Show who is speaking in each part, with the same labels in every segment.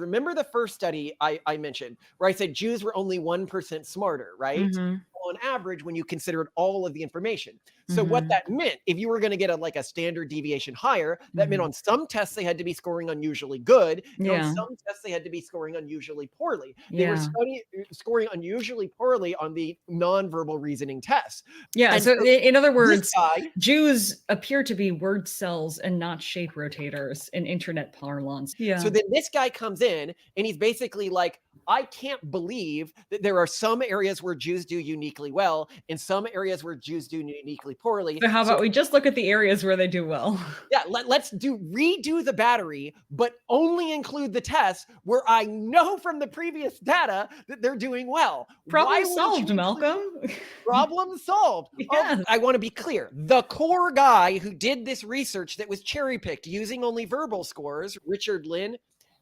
Speaker 1: Remember the first study I mentioned where I said Jews were only 1% smarter, right? On average, when you considered all of the information. So what that meant, if you were going to get a standard deviation higher, that meant on some tests they had to be scoring unusually good, and on some tests they had to be scoring unusually poorly. They were scoring unusually poorly on the nonverbal reasoning tests.
Speaker 2: Yeah.
Speaker 1: And
Speaker 2: So in other words,
Speaker 1: this guy,
Speaker 2: Jews appear to be word cells and not shape rotators in internet parlance. Yeah.
Speaker 1: So then this guy comes in and he's basically like, I can't believe that there are some areas where Jews do uniquely well and some areas where Jews do uniquely poorly.
Speaker 2: So how about we just look at the areas where they do well?
Speaker 1: Yeah, let's redo the battery, but only include the tests where I know from the previous data that they're doing well.
Speaker 2: Problem solved, Malcolm.
Speaker 1: Problem solved.
Speaker 2: Yes.
Speaker 1: Oh, I want to be clear. The core guy who did this research that was cherry-picked using only verbal scores, Richard Lynn,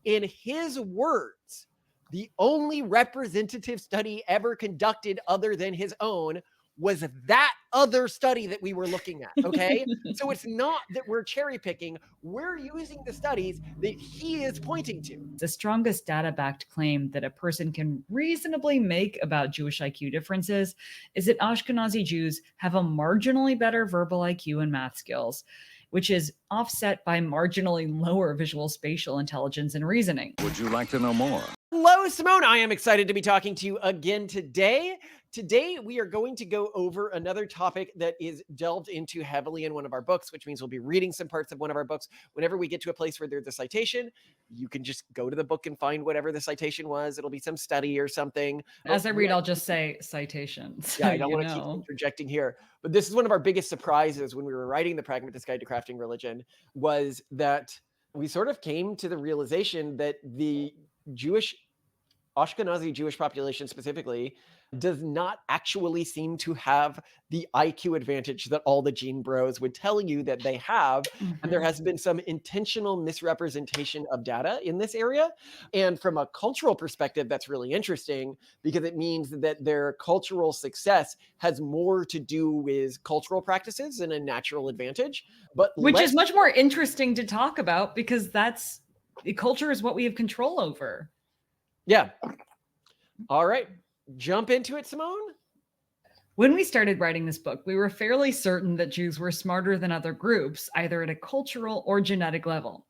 Speaker 1: in his words, the only representative study ever conducted other than his own was that other study that we were looking at, okay? So it's not that we're cherry picking, we're using the studies that he is pointing to.
Speaker 2: The strongest data-backed claim that a person can reasonably make about Jewish IQ differences is that Ashkenazi Jews have a marginally better verbal IQ and math skills, which is offset by marginally lower visual spatial intelligence and reasoning.
Speaker 3: Would you like to know more?
Speaker 1: Hello, Simone. I am excited to be talking to you again today. Today, we are going to go over another topic that is delved into heavily in one of our books, which means we'll be reading some parts of one of our books. Whenever we get to a place where there's a citation, you can just go to the book and find whatever the citation was. It'll be some study or something.
Speaker 2: As I read, I'll just say citations.
Speaker 1: Yeah, I don't want to keep interjecting here. But this is one of our biggest surprises when we were writing The Pragmatist Guide to Crafting Religion, was that we sort of came to the realization that the Ashkenazi Jewish population specifically does not actually seem to have the IQ advantage that all the gene bros would tell you that they have. And there has been some intentional misrepresentation of data in this area. And from a cultural perspective, that's really interesting because it means that their cultural success has more to do with cultural practices and a natural advantage.
Speaker 2: Which is much more interesting to talk about because culture is what we have control over.
Speaker 1: Yeah. All right. Jump into it, Simone.
Speaker 2: When we started writing this book, we were fairly certain that Jews were smarter than other groups, either at a cultural or genetic level.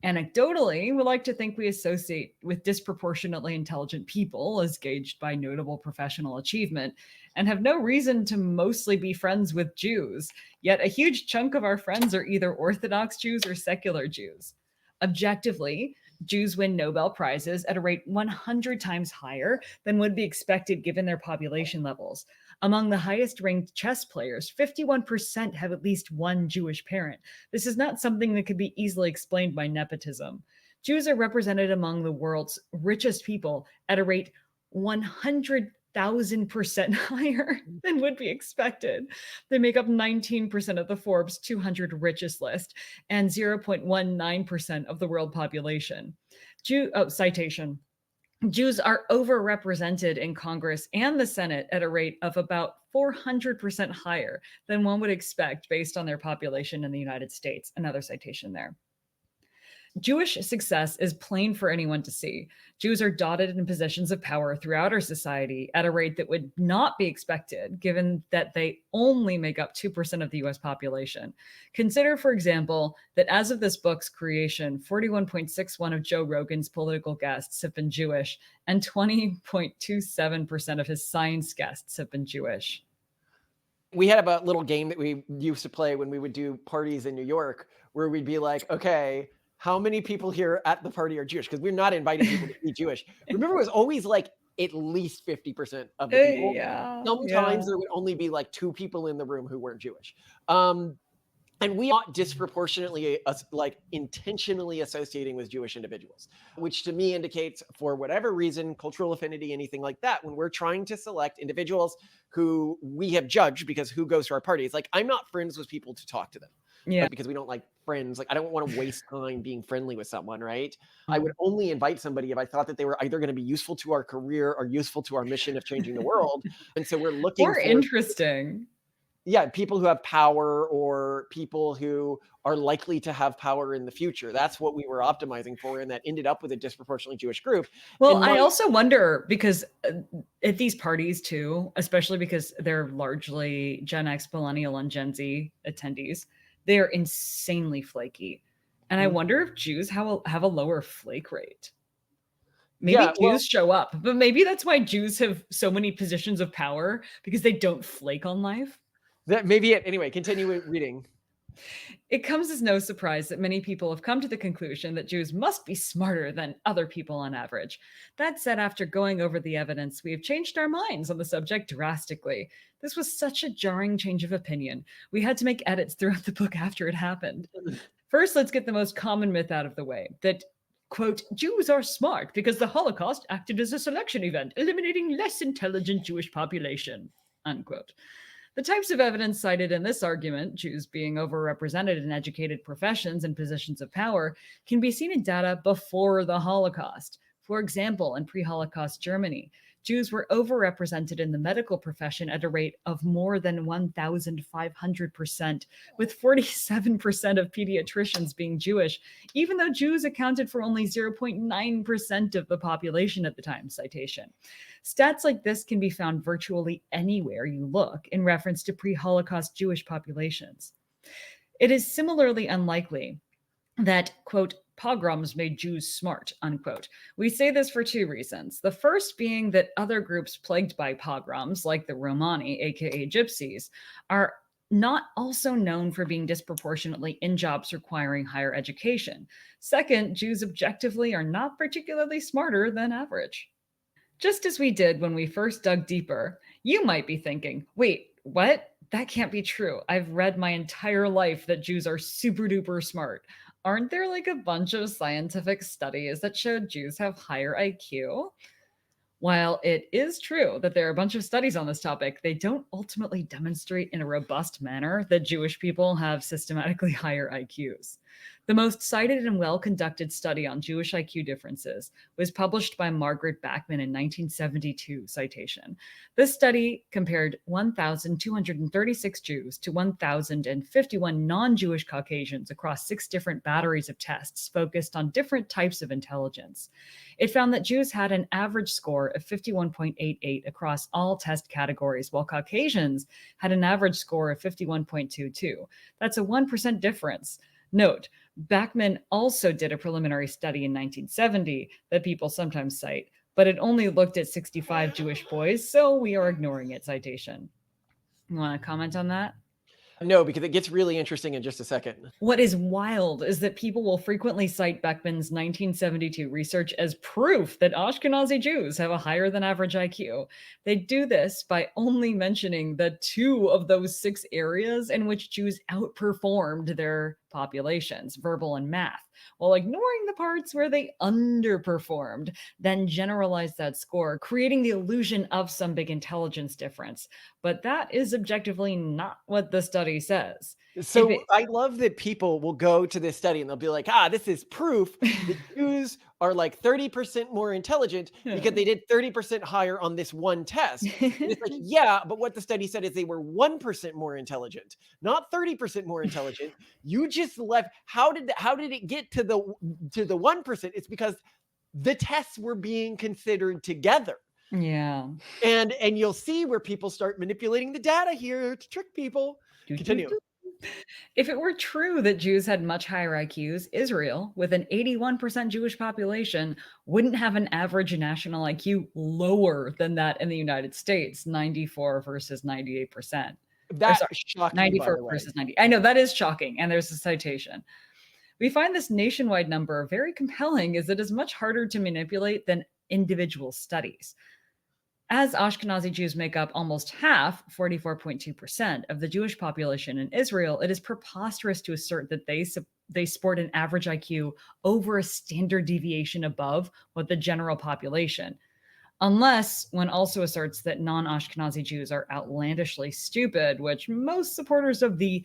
Speaker 2: Anecdotally, we like to think we associate with disproportionately intelligent people as gauged by notable professional achievement and have no reason to mostly be friends with Jews. Yet a huge chunk of our friends are either Orthodox Jews or secular Jews. Objectively, Jews win Nobel Prizes at a rate 100 times higher than would be expected given their population levels. Among the highest ranked chess players, 51% have at least one Jewish parent. This is not something that could be easily explained by nepotism. Jews are represented among the world's richest people at a rate 100,000% higher than would be expected. They make up 19% of the Forbes 200 richest list and 0.19% of the world population. Citation. Jews are overrepresented in Congress and the Senate at a rate of about 400% higher than one would expect based on their population in the United States. Another citation there. Jewish success is plain for anyone to see. Jews are dotted in positions of power throughout our society at a rate that would not be expected, given that they only make up 2% of the US population. Consider, for example, that as of this book's creation, 41.61% of Joe Rogan's political guests have been Jewish, and 20.27% of his science guests have been Jewish.
Speaker 1: We had a little game that we used to play when we would do parties in New York, where we'd be like, okay, how many people here at the party are Jewish? Because we're not inviting people to be Jewish. Remember, it was always like at least 50% of the people. Sometimes there would only be like 2 people in the room who weren't Jewish. And we are not disproportionately, intentionally associating with Jewish individuals, which to me indicates, for whatever reason, cultural affinity, anything like that, when we're trying to select individuals who we have judged because who goes to our parties. Like, I'm not friends with people to talk to them.
Speaker 2: Yeah.
Speaker 1: Because we don't like friends. Like, I don't want to waste time being friendly with someone, right? I would only invite somebody if I thought that they were either going to be useful to our career or useful to our mission of changing the world. And so we're looking
Speaker 2: or interesting.
Speaker 1: Yeah, people who have power or people who are likely to have power in the future. That's what we were optimizing for, and that ended up with a disproportionately Jewish group.
Speaker 2: Well,
Speaker 1: And
Speaker 2: I
Speaker 1: my
Speaker 2: also wonder because at these parties too, especially because they're largely Gen X, Millennial, and Gen Z attendees, they are insanely flaky. And I wonder if Jews have a lower flake rate. Maybe
Speaker 1: yeah, well,
Speaker 2: Jews show up, but maybe that's why Jews have so many positions of power because they don't flake on life.
Speaker 1: that may be it. Anyway, continue reading.
Speaker 2: It comes as no surprise that many people have come to the conclusion that Jews must be smarter than other people on average. That said, after going over the evidence, we have changed our minds on the subject drastically. This was such a jarring change of opinion. We had to make edits throughout the book after it happened. First, let's get the most common myth out of the way that, quote, Jews are smart because the Holocaust acted as a selection event, eliminating less intelligent Jewish population, unquote. The types of evidence cited in this argument, Jews being overrepresented in educated professions and positions of power, can be seen in data before the Holocaust. For example, in pre Holocaust Germany, Jews were overrepresented in the medical profession at a rate of more than 1,500%, with 47% of pediatricians being Jewish, even though Jews accounted for only 0.9% of the population at the time. Citation. Stats like this can be found virtually anywhere you look in reference to pre Holocaust Jewish populations. It is similarly unlikely that, quote, pogroms made Jews smart, unquote. We say this for two reasons. The first being that other groups plagued by pogroms, like the Romani, aka Gypsies, are not also known for being disproportionately in jobs requiring higher education. Second, Jews objectively are not particularly smarter than average. Just as we did when we first dug deeper, you might be thinking, wait, what? That can't be true. I've read my entire life that Jews are super duper smart. Aren't there like a bunch of scientific studies that show Jews have higher IQ? While it is true that there are a bunch of studies on this topic, they don't ultimately demonstrate in a robust manner that Jewish people have systematically higher IQs. The most cited and well conducted study on Jewish IQ differences was published by Margaret Bachman in 1972. Citation. This study compared 1,236 Jews to 1,051 non Jewish Caucasians across 6 different batteries of tests focused on different types of intelligence. It found that Jews had an average score of 51.88 across all test categories, while Caucasians had an average score of 51.22. That's a 1% difference. Note, Bachman also did a preliminary study in 1970 that people sometimes cite, but it only looked at 65 Jewish boys, so we are ignoring its citation. You want to comment on that?
Speaker 1: No, because it gets really interesting in just a second.
Speaker 2: What is wild is that people will frequently cite Beckman's 1972 research as proof that Ashkenazi Jews have a higher than average IQ. They do this by only mentioning the 2 of those 6 areas in which Jews outperformed their populations, verbal and math, while ignoring the parts where they underperformed, then generalize that score, creating the illusion of some big intelligence difference. But that is objectively not what the study says. If
Speaker 1: So
Speaker 2: it,
Speaker 1: I love that people will go to this study and they'll be like, this is proof that Jews are like 30% more intelligent because they did 30% higher on this one test. And it's like, yeah, but what the study said is they were 1% more intelligent, not 30% more intelligent. You just left. How did it get to the 1%? It's because the tests were being considered together.
Speaker 2: yeah.
Speaker 1: And you'll see where people start manipulating the data here to trick people. Continue.
Speaker 2: If it were true that Jews had much higher IQs, Israel, with an 81% Jewish population, wouldn't have an average national IQ lower than that in the United States, 94 versus 98%. Or
Speaker 1: That
Speaker 2: sorry,
Speaker 1: shocked me, by
Speaker 2: 94
Speaker 1: the way.
Speaker 2: versus 90. I know that is shocking, and there's a citation. We find this nationwide number very compelling as it is much harder to manipulate than individual studies. As Ashkenazi Jews make up almost half, 44.2%, of the Jewish population in Israel, it is preposterous to assert that they sport an average IQ over a standard deviation above what the general population. Unless one also asserts that non Ashkenazi Jews are outlandishly stupid, which most supporters of the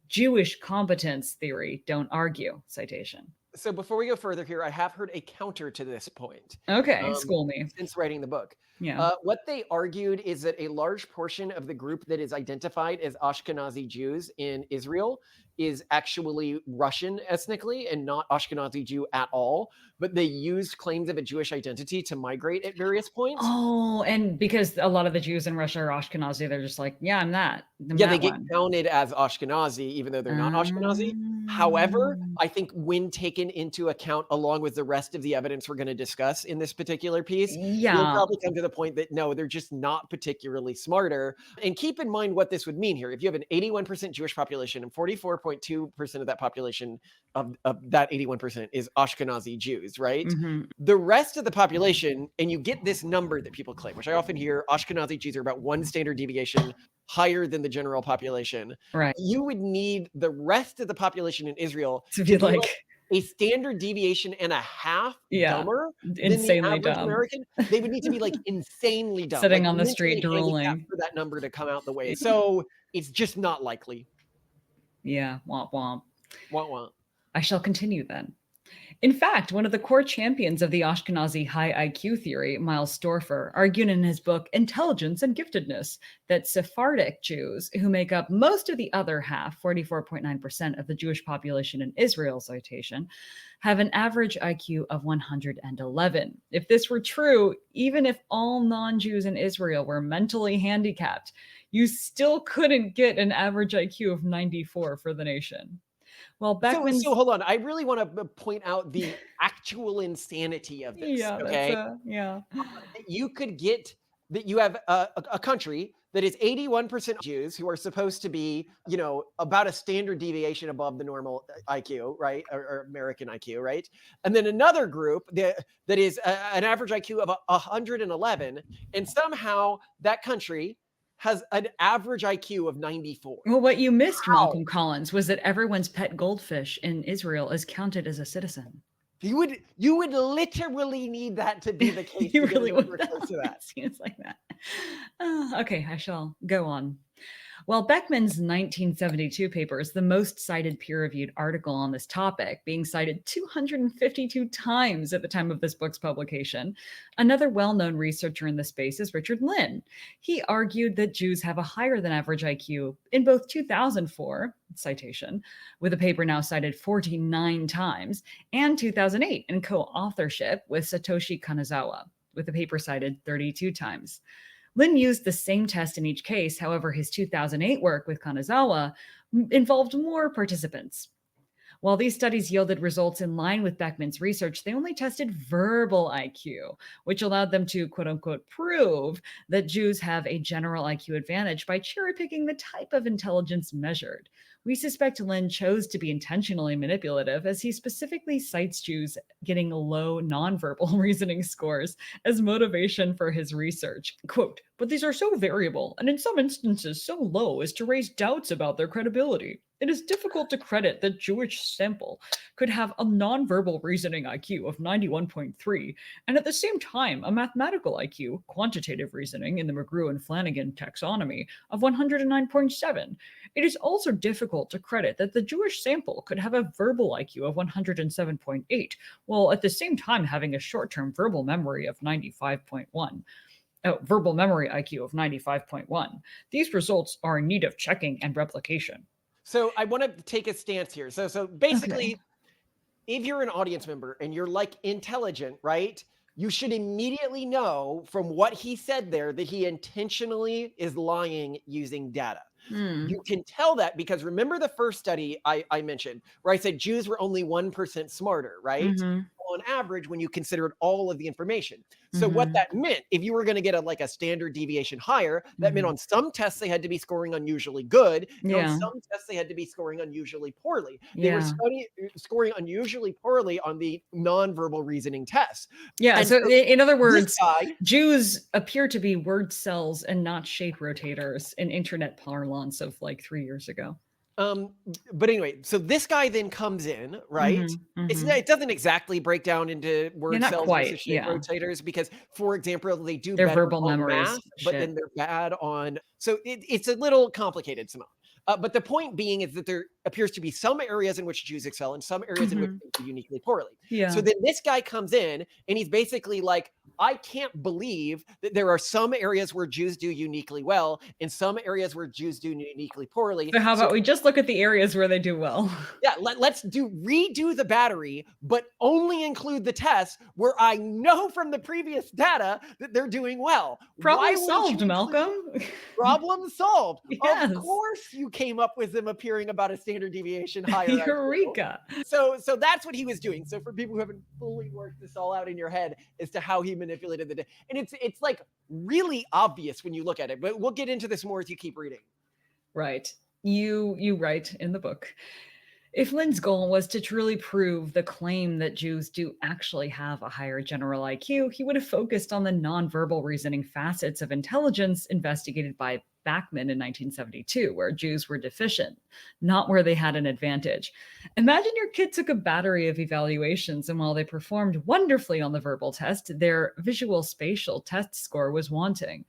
Speaker 2: Jewish competence theory don't argue. Citation.
Speaker 1: So before we go further here, I have heard a counter to this point,
Speaker 2: Okay,
Speaker 1: um,
Speaker 2: school me.
Speaker 1: since writing the book.
Speaker 2: Yeah.
Speaker 1: What they argued is that a large portion of the group that is identified as Ashkenazi Jews in Israel is actually Russian ethnically and not Ashkenazi Jew at all, but they used claims of a Jewish identity to migrate at various points.
Speaker 2: Oh, and because a lot of the Jews in Russia are Ashkenazi, they're just like, "Yeah, I'm
Speaker 1: Yeah, they
Speaker 2: that
Speaker 1: get
Speaker 2: one."
Speaker 1: counted as Ashkenazi even though they're not Ashkenazi. However,
Speaker 2: Um,
Speaker 1: I think when taken into account along with the rest of the evidence we're gonna discuss in this particular piece, you'll
Speaker 2: yeah.
Speaker 1: probably come to the point that, no, they're just not particularly smarter. And keep in mind what this would mean here. If you have an 81% Jewish population and 44.2% of that population of that 81% is Ashkenazi Jews, right?
Speaker 2: Mhm.
Speaker 1: The rest of the population, and you get this number that people claim, which I often hear, Ashkenazi Jews are about 1 standard deviation higher than the general population.
Speaker 2: Right.
Speaker 1: You would need the rest of the population in Israel
Speaker 2: To
Speaker 1: to
Speaker 2: be
Speaker 1: be
Speaker 2: like,
Speaker 1: like a standard deviation and a half
Speaker 2: yeah,
Speaker 1: dumber than the
Speaker 2: insanely
Speaker 1: average
Speaker 2: dumb.
Speaker 1: American. They would need to be like insanely dumb, like
Speaker 2: Sitting on the street
Speaker 1: mentally handicapped
Speaker 2: drooling.
Speaker 1: for that number to come out the way. So it's just not likely.
Speaker 2: Yeah, womp womp.
Speaker 1: Wah, wah.
Speaker 2: I shall continue then. In fact, one of the core champions of the Ashkenazi high IQ theory, Miles Storfer, argued in his book Intelligence and Giftedness that Sephardic Jews, who make up most of the other half, 44.9% of the Jewish population in Israel, citation, have an average IQ of 111. If this were true, even if all non Jews in Israel were mentally handicapped, you still couldn't get an average IQ of 94 for the nation. Well,
Speaker 1: So
Speaker 2: Beckman's
Speaker 1: hold on. I really want to point out the actual insanity of this.
Speaker 2: yeah, that's
Speaker 1: Okay,
Speaker 2: yeah.
Speaker 1: that you could get that you have a country that is 81% Jews who are supposed to be, about a standard deviation above the normal IQ, right? Or American IQ, right? And then another group that is an average IQ of 111. And somehow that country has an average IQ of 94.
Speaker 2: Well, what you missed,
Speaker 1: How?
Speaker 2: Malcolm Collins, was that everyone's pet goldfish in Israel is counted as a citizen.
Speaker 1: You would literally need that to be the case
Speaker 2: You
Speaker 1: to get a
Speaker 2: really would
Speaker 1: number
Speaker 2: know.
Speaker 1: close to that.
Speaker 2: It seems like that. Okay, I shall go on. Well, Beckman's 1972 paper is the most cited peer-reviewed article on this topic, being cited 252 times at the time of this book's publication. Another well-known researcher in the space is Richard Lynn. He argued that Jews have a higher than average IQ in both 2004, citation, with a paper now cited 49 times, and 2008 in co-authorship with Satoshi Kanazawa, with a paper cited 32 times. Lin used the same test in each case. However, his 2008 work with Kanazawa involved more participants. While these studies yielded results in line with Beckman's research, they only tested verbal IQ, which allowed them to quote unquote prove that Jews have a general IQ advantage by cherry picking the type of intelligence measured. We suspect Lin chose to be intentionally manipulative as he specifically cites Jews getting low nonverbal reasoning scores as motivation for his research. Quote, but these are so variable and in some instances so low as to raise doubts about their credibility. It is difficult to credit that Jewish sample could have a nonverbal reasoning IQ of 91.3 and at the same time a mathematical IQ, quantitative reasoning in the McGrew and Flanagan taxonomy, of 109.7. It is also difficult to credit that the Jewish sample could have a verbal IQ of 107.8, while at the same time having a short-term verbal memory of 95.1. Verbal memory IQ of 95.1. These results are in need of checking and replication.
Speaker 1: So I want to take a stance here. So basically,
Speaker 2: Okay.
Speaker 1: if you're an audience member and you're like intelligent, right? You should immediately know from what he said there that he intentionally is lying using data.
Speaker 2: Hmm.
Speaker 1: You can tell that because remember the first study I mentioned where I said Jews were only 1% smarter, right?
Speaker 2: Mhm.
Speaker 1: On average, when you considered all of the information. So what
Speaker 2: Mhm.
Speaker 1: that meant, if you were going to get a standard deviation higher, that meant
Speaker 2: Mhm.
Speaker 1: on some tests they had to be scoring unusually good, and on
Speaker 2: Yeah.
Speaker 1: some tests they had to be scoring unusually poorly. They were
Speaker 2: Yeah.
Speaker 1: scoring unusually poorly on the nonverbal reasoning test.
Speaker 2: Yeah,
Speaker 1: And
Speaker 2: so
Speaker 1: so
Speaker 2: in other
Speaker 1: this
Speaker 2: words,
Speaker 1: guy,
Speaker 2: Jews appear to be word cells and not shape rotators in internet parlance of like 3 years ago.
Speaker 1: but anyway, so this guy then comes in, right?
Speaker 2: Mhm. Mhm.
Speaker 1: It doesn't exactly break down into
Speaker 2: Yeah,
Speaker 1: word
Speaker 2: not
Speaker 1: cells
Speaker 2: quite.
Speaker 1: versus shape
Speaker 2: Yeah.
Speaker 1: rotators because, for example, they do
Speaker 2: Their
Speaker 1: better
Speaker 2: verbal
Speaker 1: on
Speaker 2: memories
Speaker 1: math, but
Speaker 2: shit.
Speaker 1: then they're bad on. So it's a little complicated, Simone. But the point being is that there appears to be some areas in which Jews excel and some areas in which they do uniquely poorly.
Speaker 2: Yeah.
Speaker 1: So then this guy comes in and he's basically like, I can't believe that there are some areas where Jews do uniquely well and some areas where Jews do uniquely poorly.
Speaker 2: So how about we just look at the areas where they do well?
Speaker 1: Yeah, let's redo the battery, but only include the tests where I know from the previous data that they're doing well.
Speaker 2: Problem solved, Malcolm.
Speaker 1: Problem solved.
Speaker 2: Yes.
Speaker 1: Of course you came up with them appearing about a standard deviation higher.
Speaker 2: Eureka.
Speaker 1: So that's what he was doing. So for people who haven't fully worked this all out in your head as to how he manipulated the data, and it's like really obvious when you look at it, but we'll get into this more as you keep reading.
Speaker 2: Right. You write in the book, if Lynn's goal was to truly prove the claim that Jews do actually have a higher general IQ, he would have focused on the nonverbal reasoning facets of intelligence investigated by Bachman in 1972, where Jews were deficient, not where they had an advantage. Imagine your kid took a battery of evaluations, and while they performed wonderfully on the verbal test, their visual spatial test score was wanting.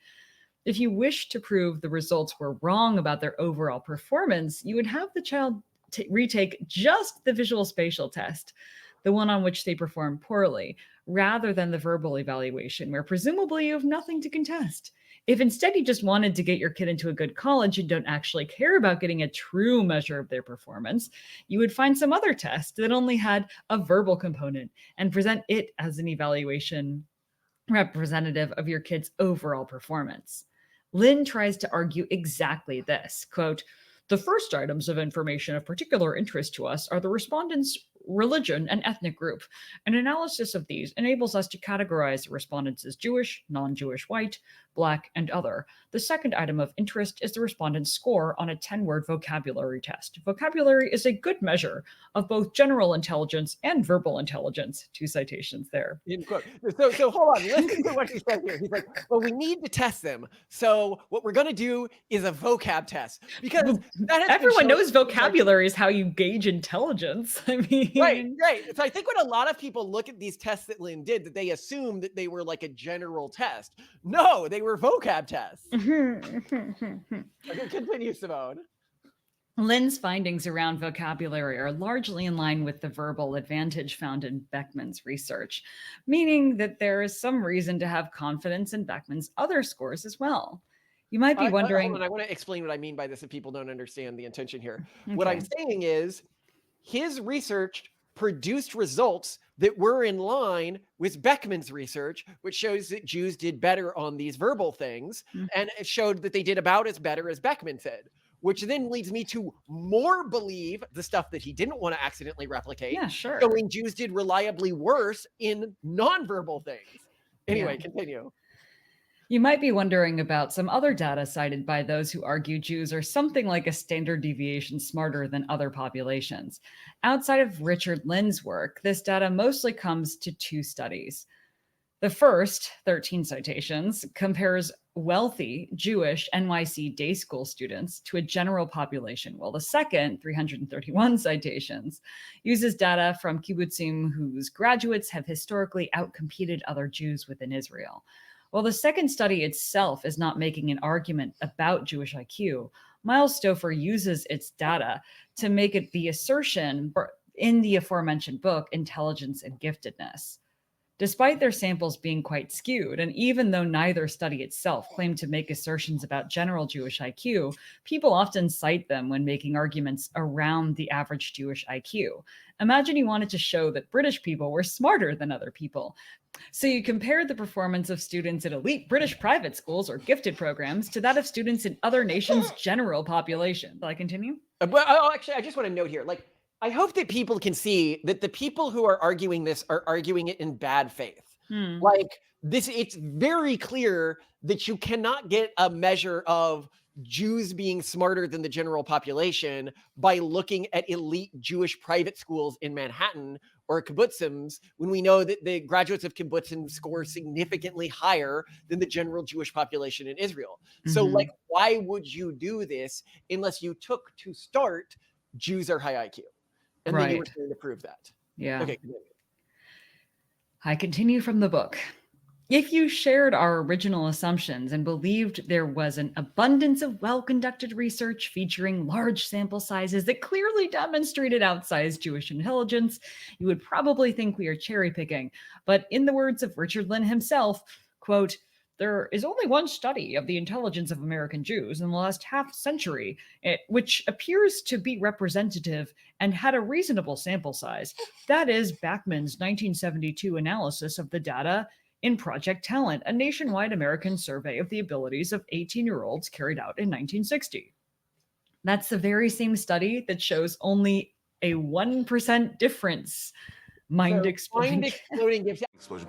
Speaker 2: If you wish to prove the results were wrong about their overall performance, you would have the child retake just the visual spatial test, the one on which they perform poorly, rather than the verbal evaluation, where presumably you have nothing to contest. If instead you just wanted to get your kid into a good college and don't actually care about getting a true measure of their performance, you would find some other test that only had a verbal component and present it as an evaluation representative of your kid's overall performance. Lynn tries to argue exactly this, quote, the first items of information of particular interest to us are the respondents' religion and ethnic group. An analysis of these enables us to categorize the respondents as Jewish, non-Jewish, white, Black, and other. The second item of interest is the respondent's score on a 10-word vocabulary test. Vocabulary is a good measure of both general intelligence and verbal intelligence. 2 citations there.
Speaker 1: End quote. So hold on. Listen to what he says here. He's like, well, we need to test them. So what we're going to do is a vocab test because
Speaker 2: everyone knows vocabulary is how you gauge intelligence. I mean,
Speaker 1: right. So I think when a lot of people look at these tests that Lynn did, that they assume that they were like a general test. No, they were vocab tests. Okay, continue, Simone.
Speaker 2: Lynn's findings around vocabulary are largely in line with the verbal advantage found in Beckman's research, meaning that there is some reason to have confidence in Beckman's other scores as well. You might be wondering...
Speaker 1: I want to explain what I mean by this if people don't understand the intention here. Okay. What I'm saying is his research produced results that were in line with Beckman's research, which shows that Jews did better on these verbal things, and it showed that they did about as better as Beckman said, which then leads me to more believe the stuff that he didn't want to accidentally replicate.
Speaker 2: Yeah, sure.
Speaker 1: Showing Jews did reliably worse in nonverbal things. Anyway, continue.
Speaker 2: You might be wondering about some other data cited by those who argue Jews are something like a standard deviation smarter than other populations. Outside of Richard Lynn's work, this data mostly comes to 2 studies. The first, 13 citations, compares wealthy Jewish NYC day school students to a general population, while the second, 331 citations, uses data from kibbutzim whose graduates have historically outcompeted other Jews within Israel. While the second study itself is not making an argument about Jewish IQ, Miles Stouffer uses its data to make it the assertion in the aforementioned book, Intelligence and Giftedness. Despite their samples being quite skewed, and even though neither study itself claimed to make assertions about general Jewish IQ, people often cite them when making arguments around the average Jewish IQ. Imagine you wanted to show that British people were smarter than other people. So you compared the performance of students in elite British private schools or gifted programs to that of students in other nations' general population. Will I continue?
Speaker 1: Actually, I just want to note here, like, I hope that people can see that the people who are arguing this are arguing it in bad faith. Like this, it's very clear that you cannot get a measure of Jews being smarter than the general population by looking at elite Jewish private schools in Manhattan or kibbutzim, when we know that the graduates of kibbutzim score significantly higher than the general Jewish population in Israel. So like, why would you do this unless you took to start Jews are high IQ? And then you were trying to prove that.
Speaker 2: Yeah.
Speaker 1: Okay, continue.
Speaker 2: I continue from the book. If you shared our original assumptions and believed there was an abundance of well-conducted research featuring large sample sizes that clearly demonstrated outsized Jewish intelligence, you would probably think we are cherry picking. But in the words of Richard Lynn himself, quote, there is only one study of the intelligence of American Jews in the last half century, which appears to be representative and had a reasonable sample size. That is Bachman's 1972 analysis of the data in Project Talent, a nationwide American survey of the abilities of 18-year-olds carried out in 1960. That's the very same study that shows only a 1% difference. Mind
Speaker 1: So
Speaker 2: exploding.
Speaker 1: mind exploding gives
Speaker 3: Explosion.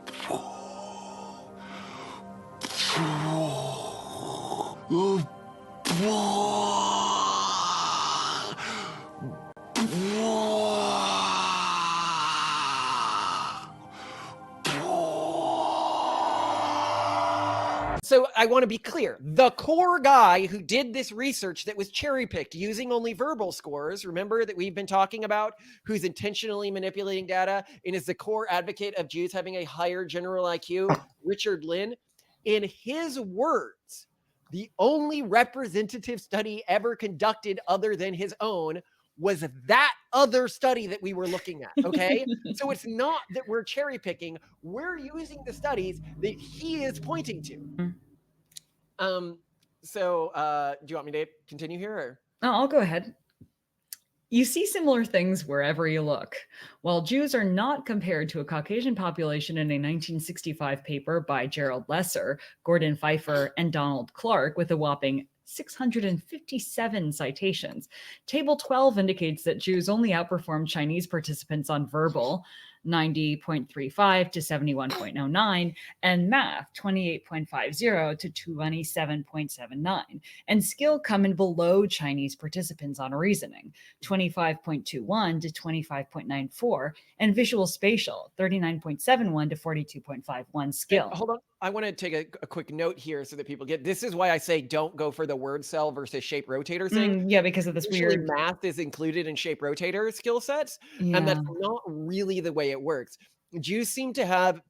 Speaker 1: So I want to be clear. The core guy who did this research that was cherry picked using only verbal scores, remember that we've been talking about, who's intentionally manipulating data and is the core advocate of Jews having a higher general IQ, Richard Lynn, in his words, the only representative study ever conducted other than his own was that other study that we were looking at. Okay. So it's not that we're cherry picking, we're using the studies that he is pointing to. Do you want me to continue here? Or?
Speaker 2: Oh, I'll go ahead. You see similar things wherever you look. While Jews are not compared to a Caucasian population in a 1965 paper by Gerald Lesser, Gordon Pfeiffer, and Donald Clark with a whopping 657 citations, Table 12 indicates that Jews only outperformed Chinese participants on verbal, 90.35 to 71.09, and math, 28.50 to 27.79, and skill come in below Chinese participants on reasoning, 25.21 to 25.94, and visual spatial, 39.71 to 42.51 skill.
Speaker 1: Hold on. I want to take a quick note here so that people get this is why I say don't go for the word cell versus shape rotator thing.
Speaker 2: Yeah, because of this
Speaker 1: Usually
Speaker 2: weird
Speaker 1: math is included in shape rotator skill sets, and that's not really the way it works. Jews seem to have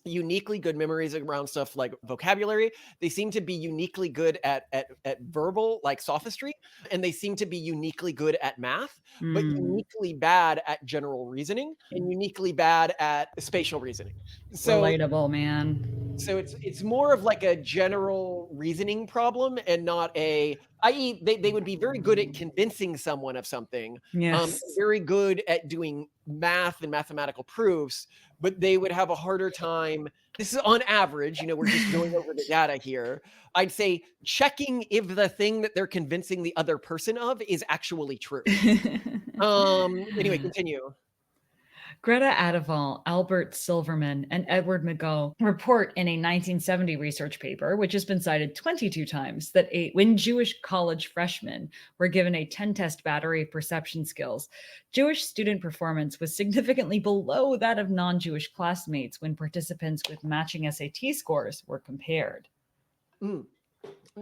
Speaker 1: uniquely good memories around stuff like vocabulary. They seem to be uniquely good at verbal, like sophistry, and they seem to be uniquely good at math, but uniquely bad at general reasoning and uniquely bad at spatial reasoning. So
Speaker 2: relatable, man.
Speaker 1: so it's more of like a general reasoning problem and not i.e. they would be very good at convincing someone of something,
Speaker 2: Yes.
Speaker 1: very good at doing math and mathematical proofs, but they would have a harder time. This is on average, we're just going over the data here. I'd say checking if the thing that they're convincing the other person of is actually true. Anyway, continue.
Speaker 2: Greta Adeval, Albert Silverman, and Edward McGough report in a 1970 research paper, which has been cited 22 times, that when Jewish college freshmen were given a 10-test battery of perception skills, Jewish student performance was significantly below that of non-Jewish classmates when participants with matching SAT scores were compared.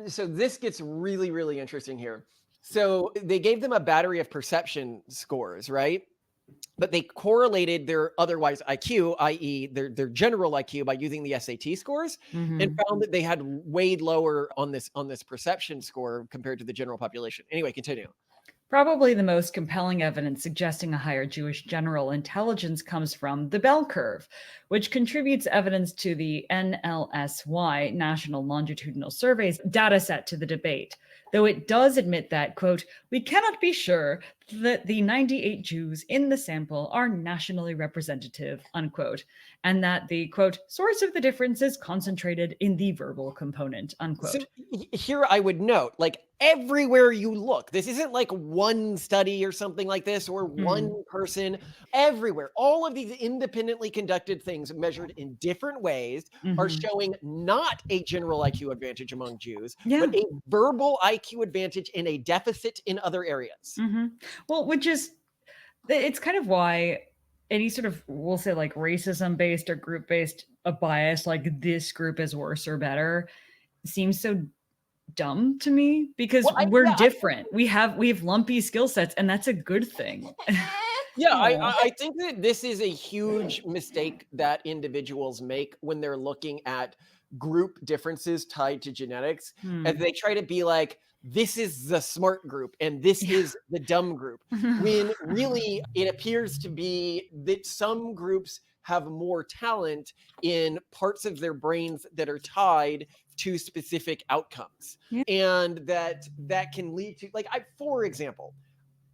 Speaker 1: So this gets really, really interesting here. So they gave them a battery of perception scores, right? But they correlated their otherwise IQ, i.e. their general IQ, by using the SAT scores, and found that they had weighed lower on this perception score compared to the general population. Anyway, continue.
Speaker 2: Probably the most compelling evidence suggesting a higher Jewish general intelligence comes from the bell curve, which contributes evidence to the NLSY, National Longitudinal Surveys, dataset to the debate, though it does admit that, quote, we cannot be sure that the 98 Jews in the sample are nationally representative, unquote, and that the, quote, source of the difference is concentrated in the verbal component, unquote.
Speaker 1: So here I would note, like everywhere you look, this isn't like one study or something like this or one person. Everywhere, all of these independently conducted things measured in different ways are showing not a general IQ advantage among Jews, but a verbal IQ advantage and a deficit in other areas.
Speaker 2: Well, which is, it's kind of why any sort of, we'll say like racism based or group based a bias, like this group is worse or better, seems so dumb to me, because we're different. We have lumpy skill sets, and that's a good thing.
Speaker 1: Yeah, I
Speaker 2: Oh,
Speaker 1: I I think that this is a huge mistake that individuals make when they're looking at group differences tied to genetics, and
Speaker 2: hmm.
Speaker 1: they try to be like, "This is the smart group, and this
Speaker 2: Yeah.
Speaker 1: is the dumb group," when really it appears to be that some groups have more talent in parts of their brains that are tied to specific outcomes,
Speaker 2: Yeah.
Speaker 1: and that can lead to like, for example,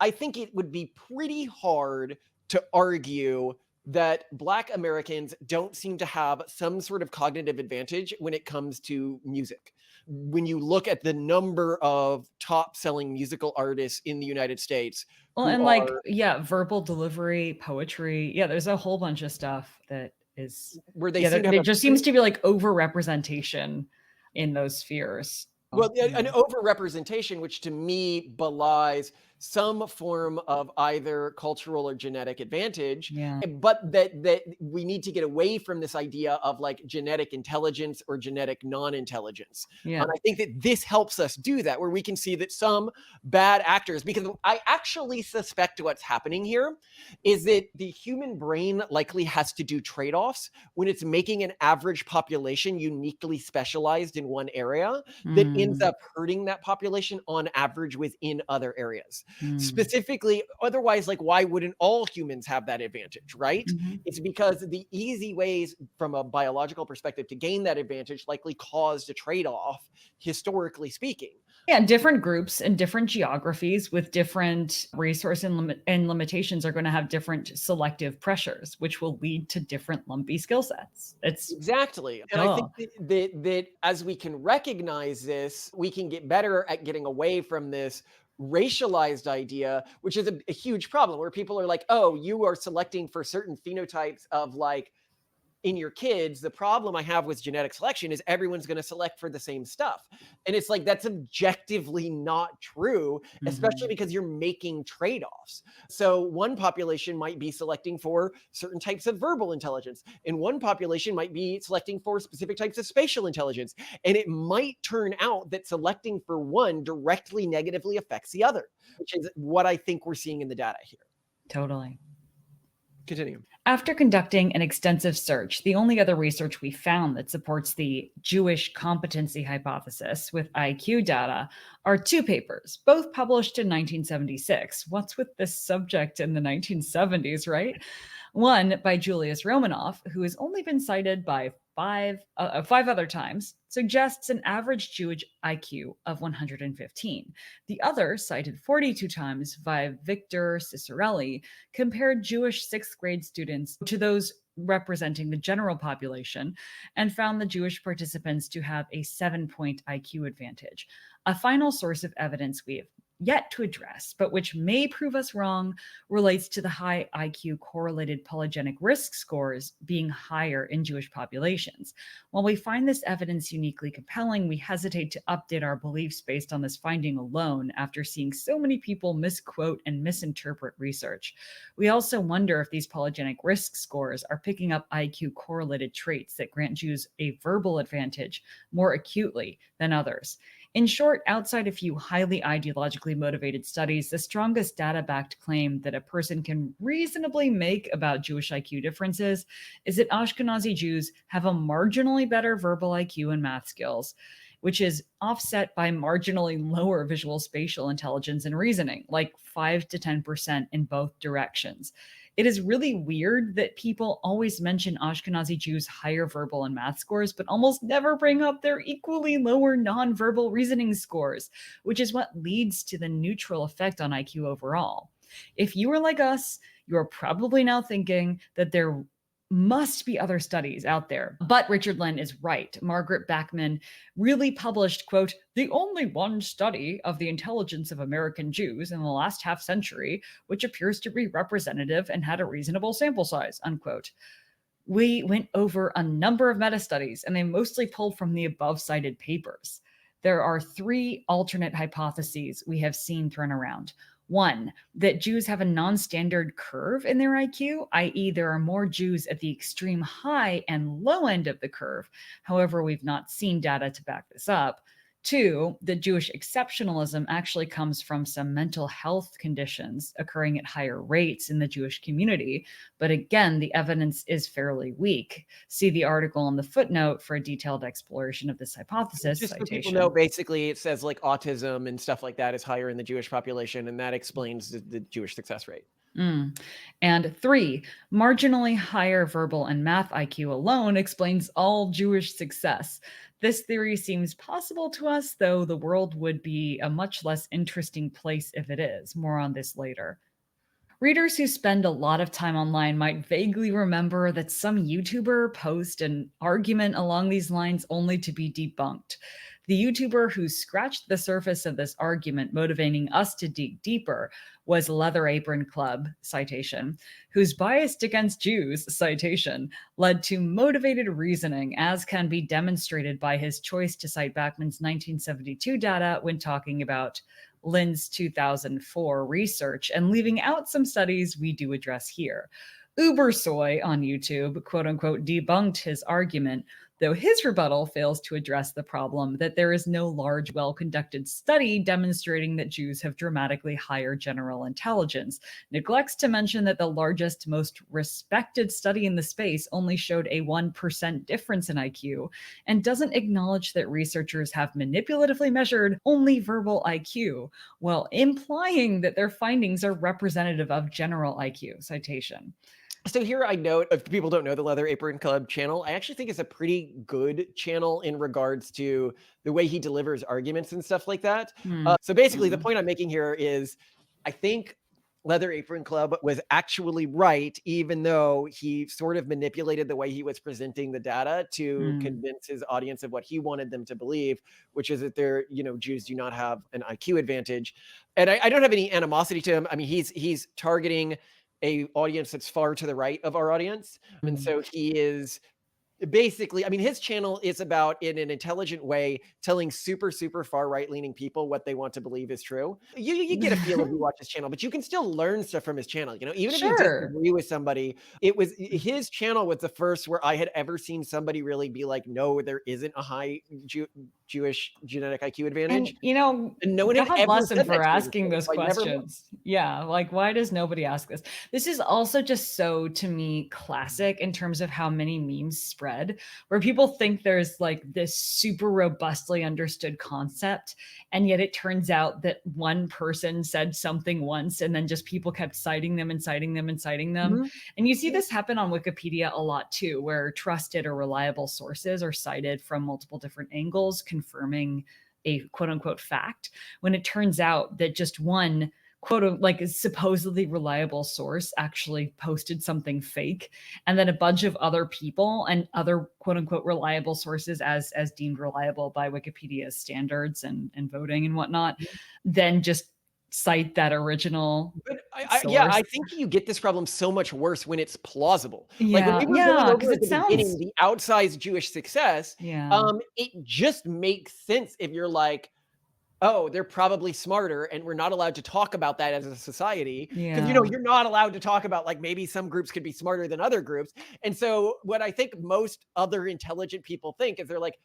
Speaker 1: I think it would be pretty hard to argue that Black Americans don't seem to have some sort of cognitive advantage when it comes to music. When you look at the number of top selling musical artists in the United States
Speaker 2: Well,
Speaker 1: who
Speaker 2: and like,
Speaker 1: are
Speaker 2: yeah, verbal delivery, poetry. Yeah, there's a whole bunch of stuff that is,
Speaker 1: where they
Speaker 2: yeah,
Speaker 1: seem to have
Speaker 2: there
Speaker 1: a
Speaker 2: just seems
Speaker 1: pretty
Speaker 2: to be like overrepresentation in those spheres.
Speaker 1: well, an
Speaker 2: Yeah.
Speaker 1: overrepresentation, which to me belies some form of either cultural or genetic advantage,
Speaker 2: Yeah.
Speaker 1: but that we need to get away from this idea of like genetic intelligence or genetic non-intelligence.
Speaker 2: Yeah.
Speaker 1: And I think that this helps us do that, where we can see that some bad actors, because I actually suspect what's happening here is that the human brain likely has to do trade-offs when it's making an average population uniquely specialized in one area that ends
Speaker 2: Mm,
Speaker 1: up hurting that population on average within other areas.
Speaker 2: mm,
Speaker 1: Specifically, otherwise, like, why wouldn't all humans have that advantage, right?
Speaker 2: mhm.
Speaker 1: It's because the easy ways from a biological perspective to gain that advantage likely caused a trade off, historically speaking.
Speaker 2: Yeah, different groups and different geographies with different resource and limitations are going to have different selective pressures, which will lead to different lumpy skill sets. It's
Speaker 1: Exactly. And I
Speaker 2: duh.
Speaker 1: think that as we can recognize this, we can get better at getting away from this racialized idea, which is a huge problem where people are like, oh, you are selecting for certain phenotypes of like in your kids. The problem I have with genetic selection is everyone's going to select for the same stuff. And it's like that's objectively not true, especially
Speaker 2: Mhm.
Speaker 1: because you're making trade-offs. So one population might be selecting for certain types of verbal intelligence, and one population might be selecting for specific types of spatial intelligence. And it might turn out that selecting for one directly negatively affects the other, which is what I think we're seeing in the data here.
Speaker 2: Totally.
Speaker 1: Continue.
Speaker 2: After conducting an extensive search, the only other research we found that supports the Jewish competency hypothesis with IQ data are two papers, both published in 1976. What's with this subject in the 1970s, right? One by Julius Romanoff, who has only been cited by five other times, suggests an average Jewish IQ of 115. The other, cited 42 times by Victor Cicerelli, compared Jewish sixth grade students to those representing the general population and found the Jewish participants to have a 7-point IQ advantage. A final source of evidence we have yet to address, but which may prove us wrong, relates to the high IQ correlated polygenic risk scores being higher in Jewish populations. While we find this evidence uniquely compelling, we hesitate to update our beliefs based on this finding alone after seeing so many people misquote and misinterpret research. We also wonder if these polygenic risk scores are picking up IQ correlated traits that grant Jews a verbal advantage more acutely than others. In short, outside a few highly ideologically motivated studies, the strongest data backed claim that a person can reasonably make about Jewish IQ differences is that Ashkenazi Jews have a marginally better verbal IQ and math skills, which is offset by marginally lower visual spatial intelligence and reasoning, like 5 to 10% in both directions. It is really weird that people always mention Ashkenazi Jews' higher verbal and math scores, but almost never bring up their equally lower nonverbal reasoning scores, which is what leads to the neutral effect on IQ overall. If you are like us, you are probably now thinking that there must be other studies out there. But Richard Len is right. Margaret Bachman really published, quote, the only one study of the intelligence of American Jews in the last half century, which appears to be representative and had a reasonable sample size, unquote. We went over a number of meta studies, and they mostly pulled from the above cited papers. There are three alternate hypotheses we have seen thrown around. One, that Jews have a non standard curve in their IQ, i.e., there are more Jews at the extreme high and low end of the curve. However, we've not seen data to back this up. Two, the Jewish exceptionalism actually comes from some mental health conditions occurring at higher rates in the Jewish community. But again, the evidence is fairly weak. See the article in the footnote for a detailed exploration of this hypothesis.
Speaker 1: Just so people know,
Speaker 2: Citation.
Speaker 1: basically, it says like autism and stuff like that is higher in the Jewish population, and that explains the Jewish success rate.
Speaker 2: And three, marginally higher verbal and math IQ alone explains all Jewish success. This theory seems possible to us, though the world would be a much less interesting place if it is. More on this later. Readers who spend a lot of time online might vaguely remember that some YouTuber posted an argument along these lines only to be debunked. The YouTuber who scratched the surface of this argument, motivating us to dig deeper, was Leather Apron Club, citation, whose bias against Jews, citation, led to motivated reasoning, as can be demonstrated by his choice to cite Bachman's 1972 data when talking about Lynn's 2004 research and leaving out some studies we do address here. Ubersoy on YouTube, quote unquote, debunked his argument, though his rebuttal fails to address the problem that there is no large, well conducted study demonstrating that Jews have dramatically higher general intelligence, neglects to mention that the largest, most respected study in the space only showed a 1% difference in IQ, and doesn't acknowledge that researchers have manipulatively measured only verbal IQ, while implying that their findings are representative of general IQ. Citation.
Speaker 1: So here I note, if people don't know the Leather Apron Club channel, I actually think it's a pretty good channel in regards to the way he delivers arguments and stuff like that. So basically, the point I'm making here is, I think Leather Apron Club was actually right, even though he sort of manipulated the way he was presenting the data to convince his audience of what he wanted them to believe, which is that Jews do not have an IQ advantage. And I don't have any animosity to him. I mean, he's targeting a audience that's far to the right of our audience. And so he is basically, I mean, his channel is about, in an intelligent way, telling super, super far right-leaning people what they want to believe is true. You get a feel if you watch his channel, but you can still learn stuff from his channel. Even if you
Speaker 2: Sure.
Speaker 1: disagree with somebody, his channel was the first where I had ever seen somebody really be like, no, there isn't a high Jewish genetic IQ advantage. And no one had
Speaker 2: God
Speaker 1: ever
Speaker 2: bless him
Speaker 1: said
Speaker 2: for
Speaker 1: that to me
Speaker 2: asking
Speaker 1: before,
Speaker 2: those
Speaker 1: so I never looked.
Speaker 2: questions. Yeah, like why does nobody ask this? This is also just so, to me, classic in terms of how many memes spread, where people think there's like this super robustly understood concept, and yet it turns out that one person said something once, and then just people kept citing them and citing them and citing them. And you see this happen on Wikipedia a lot too, where trusted or reliable sources are cited from multiple different angles, confirming a quote unquote fact, when it turns out that just one quote like a supposedly reliable source actually posted something fake, and then a bunch of other people and other quote unquote reliable sources, as deemed reliable by Wikipedia's standards and voting and whatnot, then just cite that original
Speaker 1: But I
Speaker 2: source.
Speaker 1: think you get this problem so much worse when it's plausible. Like when we were going
Speaker 2: Yeah,
Speaker 1: over
Speaker 2: because
Speaker 1: at
Speaker 2: it
Speaker 1: the beginning,
Speaker 2: sounds,
Speaker 1: the outsized Jewish success,
Speaker 2: yeah,
Speaker 1: it just makes sense if you're like, oh, they're probably smarter, and we're not allowed to talk about that as a society because
Speaker 2: yeah.
Speaker 1: you're not allowed to talk about like maybe some groups could be smarter than other groups. And so what I think most other intelligent people think is they're like,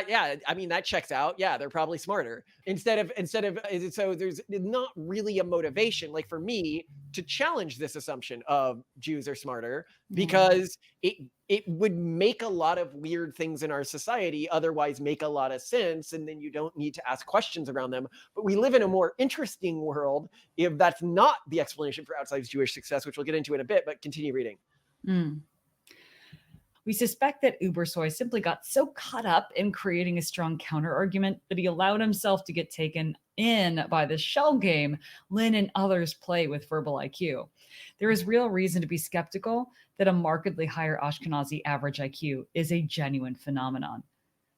Speaker 1: yeah, I mean that checks out. Yeah, they're probably smarter. So there's not really a motivation like for me to challenge this assumption of Jews are smarter
Speaker 2: Yeah.
Speaker 1: because it would make a lot of weird things in our society otherwise make a lot of sense, and then you don't need to ask questions around them. But we live in a more interesting world if that's not the explanation for outside Jewish success, which we'll get into in a bit, but continue reading.
Speaker 2: Mm. We suspect that Ubersoy simply got so caught up in creating a strong counterargument that he allowed himself to get taken in by the shell game Lynn and others play with verbal IQ. There is real reason to be skeptical that a markedly higher Ashkenazi average IQ is a genuine phenomenon.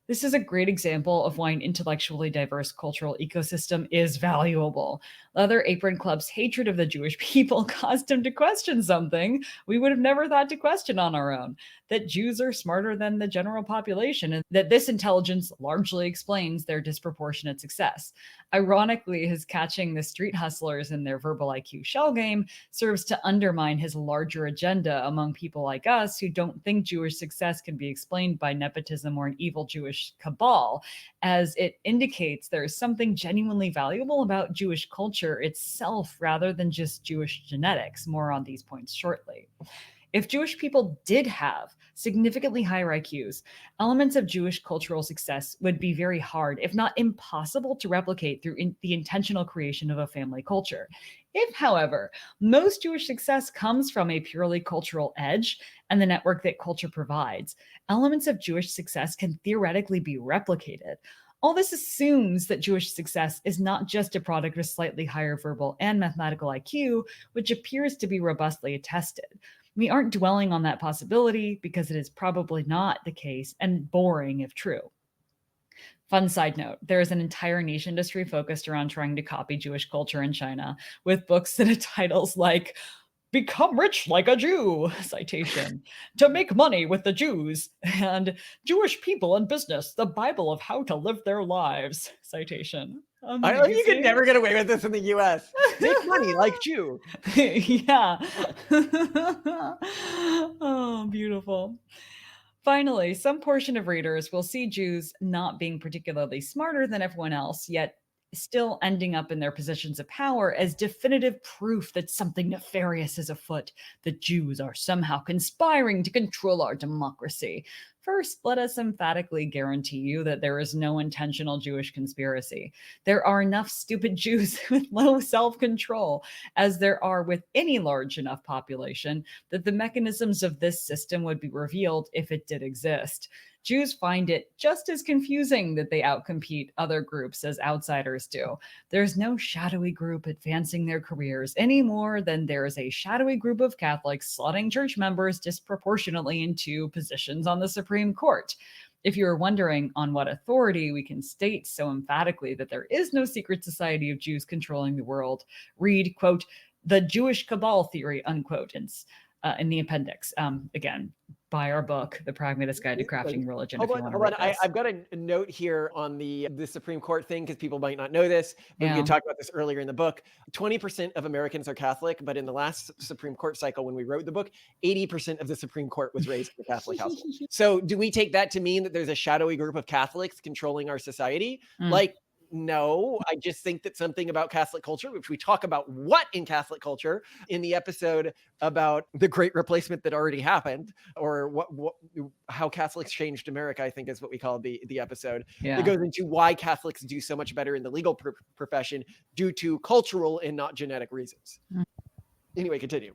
Speaker 2: This is a great example of why an intellectually diverse cultural ecosystem is valuable. Leather Apron Club's hatred of the Jewish people caused him to question something we would have never thought to question on our own: that Jews are smarter than the general population, and that this intelligence largely explains their disproportionate success. Ironically, his catching the street hustlers in their verbal IQ shell game serves to undermine his larger agenda among people like us who don't think Jewish success can be explained by nepotism or an evil Jewish Jewish cabal, as it indicates there is something genuinely valuable about Jewish culture itself rather than just Jewish genetics. More on these points shortly. If Jewish people did have significantly higher IQs, elements of Jewish cultural success would be very hard, if not impossible, to replicate through the intentional creation of a family culture. If, however, most Jewish success comes from a purely cultural edge and the network that culture provides, elements of Jewish success can theoretically be replicated. All this assumes that Jewish success is not just a product of slightly higher verbal and mathematical IQ, which appears to be robustly attested. We aren't dwelling on that possibility because it is probably not the case and boring if true. Fun side note, there is an entire niche industry focused around trying to copy Jewish culture in China with books that have titles like Become Rich Like a Jew, citation, To Make Money with the Jews, and Jewish People and Business, the Bible of How to Live Their Lives, citation.
Speaker 1: You could
Speaker 2: Amazing.
Speaker 1: never get away with this in the US. Make money like Jew.
Speaker 2: Yeah. Oh, beautiful. Finally, some portion of readers will see Jews not being particularly smarter than everyone else, yet still ending up in their positions of power as definitive proof that something nefarious is afoot. The Jews are somehow conspiring to control our democracy. First, let us emphatically guarantee you that there is no intentional Jewish conspiracy. There are enough stupid Jews with low self-control, as there are with any large enough population, that the mechanisms of this system would be revealed if it did exist. Jews find it just as confusing that they outcompete other groups as outsiders do. There's no shadowy group advancing their careers any more than there is a shadowy group of Catholics slotting church members disproportionately into positions on the Supreme Court. If you're wondering on what authority we can state so emphatically that there is no secret society of Jews controlling the world, read, quote, The Jewish Cabal Theory, unquote, in the appendix. Again, buy our book, The Pragmatist Guide to Crafting Religion, if you want to read this.
Speaker 1: I've got a note here on the Supreme Court thing because people might not know this, but we had talked about this earlier in the book. 20% of Americans are Catholic, but in the last Supreme Court cycle, when we wrote the book, 80% of the Supreme Court was raised in the Catholic household. So do we take that to mean that there's a shadowy group of Catholics controlling our society? Like, no, I just think that something about Catholic culture, which we talk about what in Catholic culture in the episode about the great replacement that already happened, or how Catholics changed America, I think is what we call the episode.
Speaker 2: Yeah.
Speaker 1: It goes into why Catholics do so much better in the legal profession due to cultural and not genetic reasons. Anyway, continue.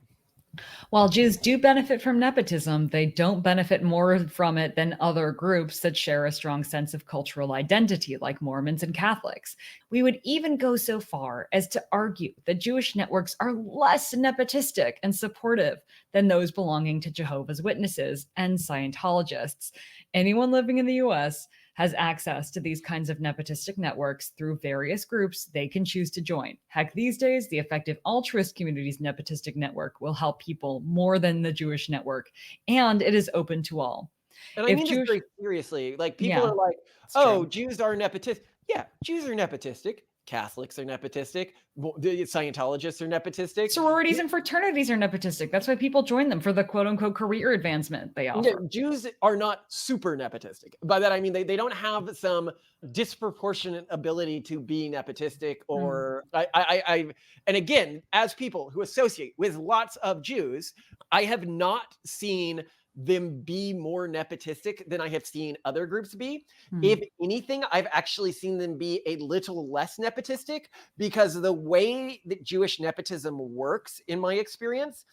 Speaker 2: While Jews do benefit from nepotism, they don't benefit more from it than other groups that share a strong sense of cultural identity, like Mormons and Catholics. We would even go so far as to argue that Jewish networks are less nepotistic and supportive than those belonging to Jehovah's Witnesses and Scientologists. Anyone living in the US has access to these kinds of nepotistic networks through various groups they can choose to join. Heck, these days, the Effective Altruist Community's nepotistic network will help people more than the Jewish network, and it is open to all.
Speaker 1: And I mean this very seriously. Like, people are like, oh, Jews are nepotistic. Yeah, Jews are nepotistic. Catholics are nepotistic. The Scientologists are nepotistic.
Speaker 2: Sororities and fraternities are nepotistic. That's why people join them, for the quote unquote career advancement they offer.
Speaker 1: Yeah, Jews are not super nepotistic. By that I mean they don't have some disproportionate ability to be nepotistic, or and again, as people who associate with lots of Jews, I have not seen them be more nepotistic than I have seen other groups be. If anything, I've actually seen them be a little less nepotistic, because the way that Jewish nepotism works, in my experience,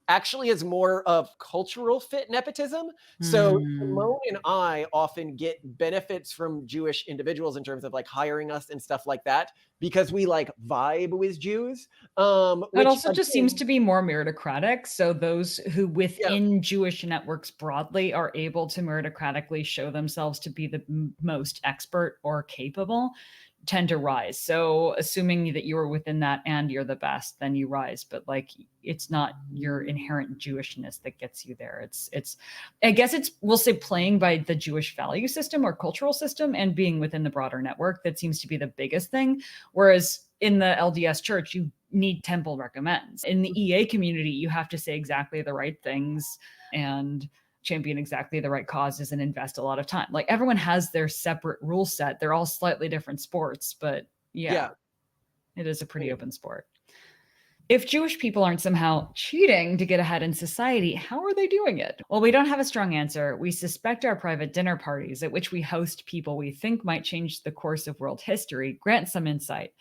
Speaker 1: actually is more of cultural fit nepotism. So Simone and I often get benefits from Jewish individuals in terms of like hiring us and stuff like that, because we like vibe with Jews.
Speaker 2: It also just seems to be more meritocratic. So those who within Jewish networks broadly are able to meritocratically show themselves to be the most expert or capable tend to rise. So assuming that you are within that and you're the best, then you rise. But like, it's not your inherent Jewishness that gets you there. It's I guess it's, we'll say, playing by the Jewish value system or cultural system and being within the broader network that seems to be the biggest thing. Whereas in the LDS church, you need temple recommends. In the EA community, you have to say exactly the right things. And champion exactly the right causes and invest a lot of time. Like everyone has their separate rule set. They're all slightly different sports, but yeah,
Speaker 1: Yeah.
Speaker 2: it is a pretty
Speaker 1: Cool.
Speaker 2: open sport. If Jewish people aren't somehow cheating to get ahead in society, how are they doing it? Well, we don't have a strong answer. We suspect our private dinner parties, at which we host people we think might change the course of world history, grant some insight.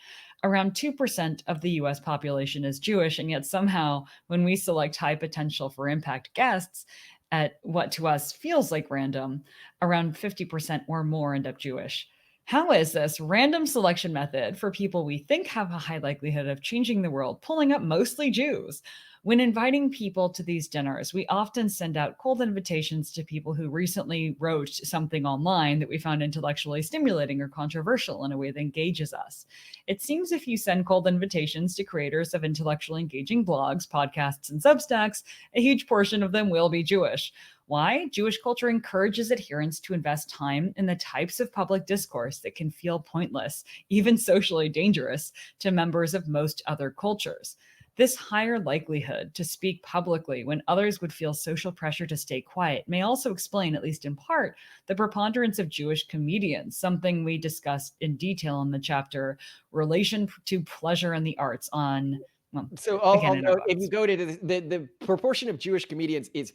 Speaker 2: Around 2% of the US population is Jewish, and yet somehow, when we select high potential for impact guests at what to us feels like random, around 50% or more end up Jewish. How is this random selection method for people we think have a high likelihood of changing the world pulling up mostly Jews? When inviting people to these dinners, we often send out cold invitations to people who recently wrote something online that we found intellectually stimulating or controversial in a way that engages us. It seems if you send cold invitations to creators of intellectually engaging blogs, podcasts, and Substacks, a huge portion of them will be Jewish. Why? Jewish culture encourages adherents to invest time in the types of public discourse that can feel pointless, even socially dangerous, to members of most other cultures. This higher likelihood to speak publicly when others would feel social pressure to stay quiet may also explain, at least in part, the preponderance of Jewish comedians, something we discussed in detail in the chapter Relation to Pleasure and the Arts on, well,
Speaker 1: So
Speaker 2: again
Speaker 1: I'll
Speaker 2: in our
Speaker 1: note, if you
Speaker 2: books.
Speaker 1: go to the proportion of Jewish comedians is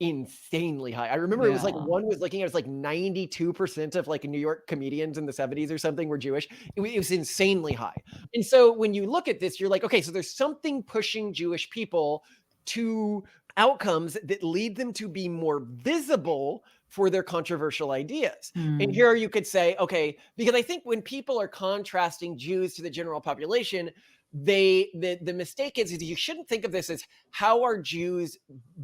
Speaker 1: insanely high. I remember it was like
Speaker 2: Yeah.
Speaker 1: one was looking at it was like 92% of like New York comedians in the 70s or something were Jewish. It was insanely high. And so when you look at this, you're like, okay, so there's something pushing Jewish people to outcomes that lead them to be more visible for their controversial ideas. And
Speaker 2: Hmm.
Speaker 1: here you could say, okay, because I think when people are contrasting Jews to the general population, the mistake is you shouldn't think of this as how are Jews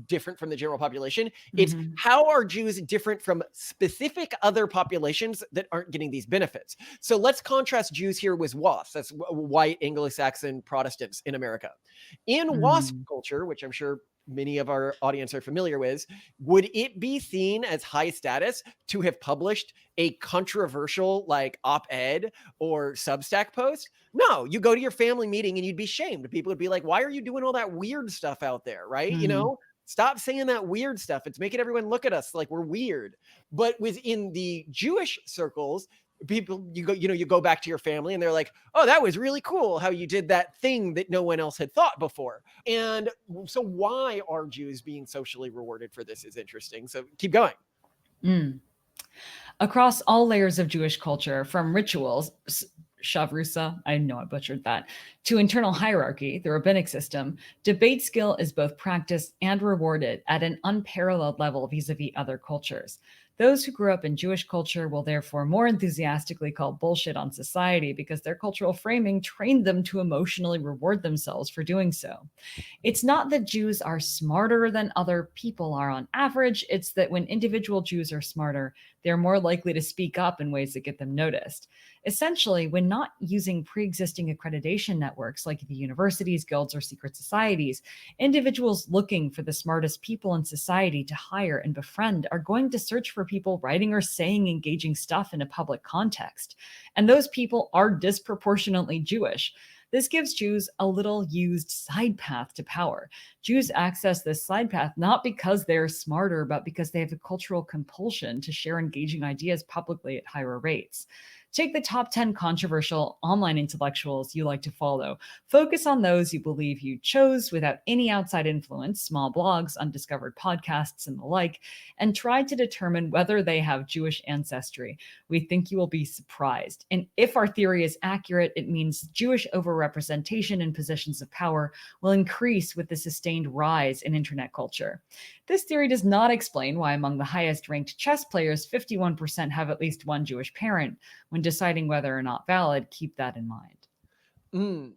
Speaker 1: different from the general population. It's
Speaker 2: Mhm.
Speaker 1: how are Jews different from specific other populations that aren't getting these benefits. So let's contrast Jews here with WASPs. That's white Anglo-Saxon Protestants in America. In WASP
Speaker 2: Mm.
Speaker 1: culture, which I'm sure many of our audience are familiar with, would it be seen as high status to have published a controversial like op-ed or Substack post? No, you go to your family meeting and you'd be shamed. People would be like, why are you doing all that weird stuff out there? Right.
Speaker 2: Mm.
Speaker 1: Stop saying that weird stuff. It's making everyone look at us like we're weird. But within the Jewish circles, people you go back to your family and they're like, oh, that was really cool how you did that thing that no one else had thought before. And so why are Jews being socially rewarded for this is interesting. So keep going.
Speaker 2: Mm. Across all layers of Jewish culture, from rituals, shavrusa, I know I butchered that, to internal hierarchy, the rabbinic system, debate skill is both practiced and rewarded at an unparalleled level vis-a-vis other cultures. Those who grew up in Jewish culture will therefore more enthusiastically call bullshit on society because their cultural framing trained them to emotionally reward themselves for doing so. It's not that Jews are smarter than other people are on average. It's that when individual Jews are smarter, they're more likely to speak up in ways that get them noticed. Essentially, when not using pre existing accreditation networks like the universities, guilds, or secret societies, individuals looking for the smartest people in society to hire and befriend are going to search for people writing or saying engaging stuff in a public context. And those people are disproportionately Jewish. This gives Jews a little used side path to power. Jews access this side path not because they're smarter, but because they have a cultural compulsion to share engaging ideas publicly at higher rates. Take the top 10 controversial online intellectuals you like to follow. Focus on those you believe you chose without any outside influence, small blogs, undiscovered podcasts, and the like, and try to determine whether they have Jewish ancestry. We think you will be surprised. And if our theory is accurate, it means Jewish overrepresentation in positions of power will increase with the sustained rise in internet culture. This theory does not explain why, among the highest ranked chess players, 51% have at least one Jewish parent. When deciding whether or not valid, keep that in mind.
Speaker 1: Mm.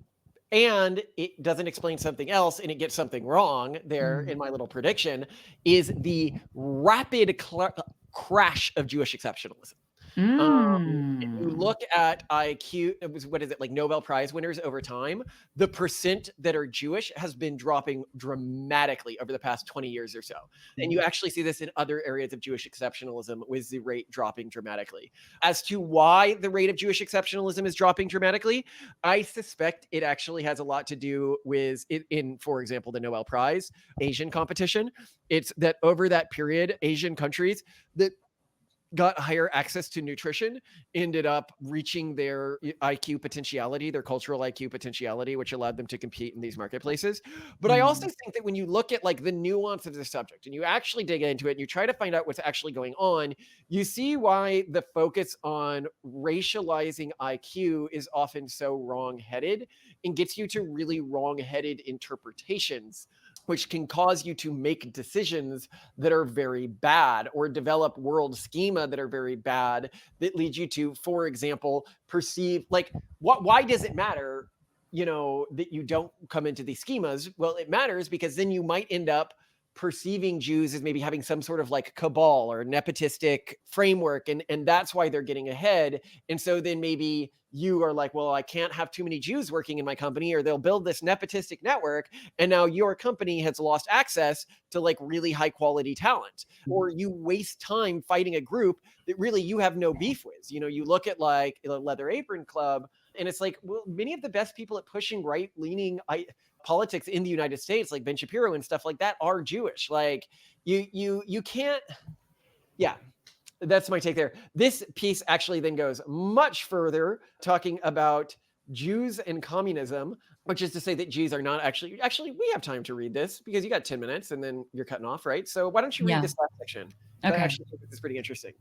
Speaker 1: And it doesn't explain something else, and it gets something wrong there
Speaker 2: Mm.
Speaker 1: in my little prediction, is the rapid crash of Jewish exceptionalism. If you
Speaker 2: Mm.
Speaker 1: look at IQ, it was, what is it, like Nobel Prize winners over time, the percent that are Jewish has been dropping dramatically over the past 20 years or so. And you actually see this in other areas of Jewish exceptionalism, with the rate dropping dramatically. As to why the rate of Jewish exceptionalism is dropping dramatically, I suspect it actually has a lot to do with, in for example, the Nobel Prize Asian competition. It's that over that period, Asian countries that got higher access to nutrition ended up reaching their IQ potentiality, their cultural IQ potentiality, which allowed them to compete in these marketplaces. But I also think that when you look at like the nuance of the subject and you actually dig into it and you try to find out what's actually going on, you see why the focus on racializing IQ is often so wrong-headed and gets you to really wrong-headed interpretations, which can cause you to make decisions that are very bad or develop world schema that are very bad, that lead you to, for example, perceive like why does it matter, that you don't come into these schemas? Well, it matters because then you might end up perceiving Jews as maybe having some sort of like cabal or nepotistic framework, and that's why they're getting ahead. And so then maybe you are like, well, I can't have too many Jews working in my company, or they'll build this nepotistic network, and now your company has lost access to like really high quality talent. Or you waste time fighting a group that really you have no beef with. You look at like the Leather Apron Club, and it's like, well, many of the best people at pushing right leaning politics in the United States, like Ben Shapiro and stuff like that, are Jewish. Like you can't. Yeah, that's my take there. This piece actually then goes much further, talking about Jews and communism, which is to say that Jews are not actually, we have time to read this because you got 10 minutes and then you're cutting off, right? So why don't you read
Speaker 2: Yeah.
Speaker 1: this last section?
Speaker 2: Okay.
Speaker 1: I actually think this is pretty interesting.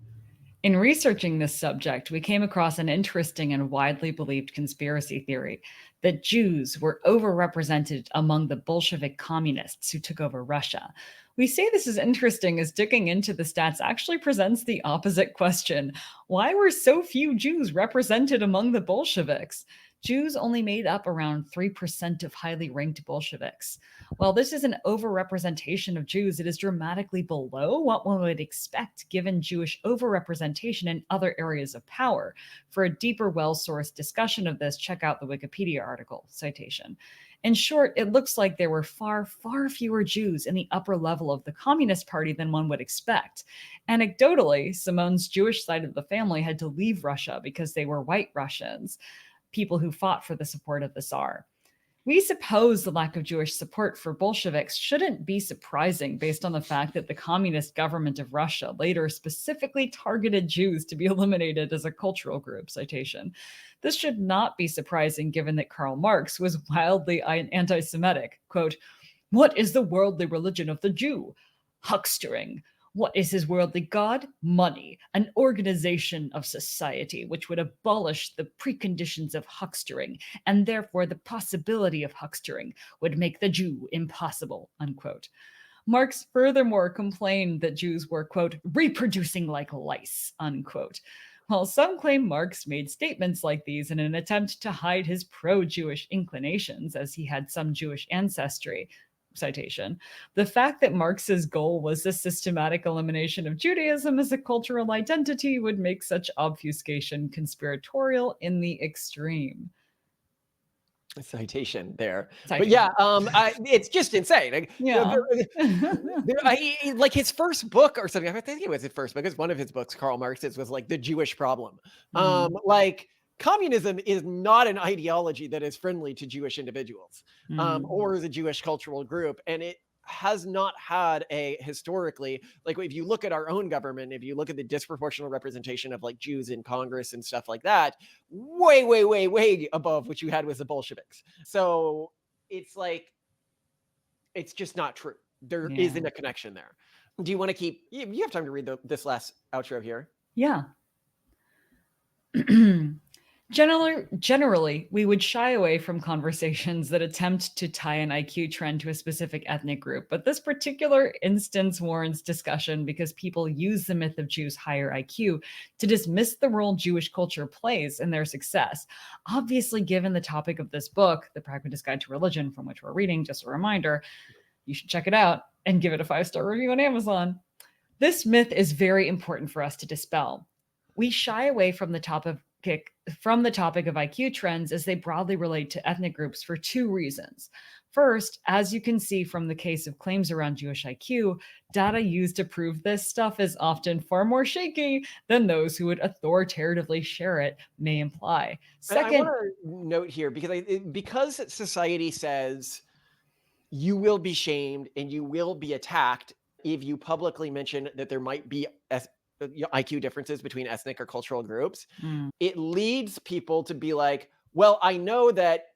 Speaker 2: In researching this subject, we came across an interesting and widely believed conspiracy theory that Jews were overrepresented among the Bolshevik communists who took over Russia. We say this is interesting as digging into the stats actually presents the opposite question. Why were so few Jews represented among the Bolsheviks? Jews only made up around 3% of highly ranked Bolsheviks. While this is an overrepresentation of Jews, it is dramatically below what one would expect given Jewish overrepresentation in other areas of power. For a deeper, well-sourced discussion of this, check out the Wikipedia article. Citation. In short, it looks like there were far, far fewer Jews in the upper level of the Communist Party than one would expect. Anecdotally, Simone's Jewish side of the family had to leave Russia because they were white Russians, people who fought for the support of the Tsar. We suppose the lack of Jewish support for Bolsheviks shouldn't be surprising based on the fact that the communist government of Russia later specifically targeted Jews to be eliminated as a cultural group. Citation. This should not be surprising given that Karl Marx was wildly anti-Semitic. Quote, "What is the worldly religion of the Jew? Huckstering. What is his worldly god? Money, an organization of society which would abolish the preconditions of huckstering, and therefore the possibility of huckstering would make the Jew impossible," unquote. Marx furthermore complained that Jews were, quote, "reproducing like lice," unquote. While some claim Marx made statements like these in an attempt to hide his pro-Jewish inclinations, as he had some Jewish ancestry, citation, the fact that Marx's goal was the systematic elimination of Judaism as a cultural identity would make such obfuscation conspiratorial in the extreme.
Speaker 1: Citation there.
Speaker 2: Citation.
Speaker 1: But yeah, it's just insane. Like,
Speaker 2: Yeah.
Speaker 1: like his first book or something, I think it was his first book, it's one of his books, Karl Marx's, was like The Jewish Problem. Like, communism is not an ideology that is friendly to Jewish individuals or the Jewish cultural group. And it has not had a historically, like if you look at our own government, if you look at the disproportional representation of like Jews in Congress and stuff like that, way, way, way, way above what you had with the Bolsheviks. So it's like, it's just not true. There isn't a connection there. Do you want to keep, you have time to read this last outro here?
Speaker 2: Yeah. Generally, we would shy away from conversations that attempt to tie an IQ trend to a specific ethnic group, but this particular instance warrants discussion because people use the myth of Jews' higher IQ to dismiss the role Jewish culture plays in their success. Obviously, given the topic of this book, The Pragmatist Guide to Religion, from which we're reading, just a reminder, you should check it out and give it a 5-star review on Amazon. This myth is very important for us to dispel. We shy away from the from the topic of IQ trends as they broadly relate to ethnic groups for two reasons. First, as you can see from the case of claims around Jewish IQ, data used to prove this stuff is often far more shaky than those who would authoritatively share it may imply.
Speaker 1: And I want
Speaker 2: Second,
Speaker 1: to note here because society says you will be shamed and you will be attacked if you publicly mention that there might be IQ differences between ethnic or cultural groups.
Speaker 2: mm,
Speaker 1: It leads people to be like, well, I know that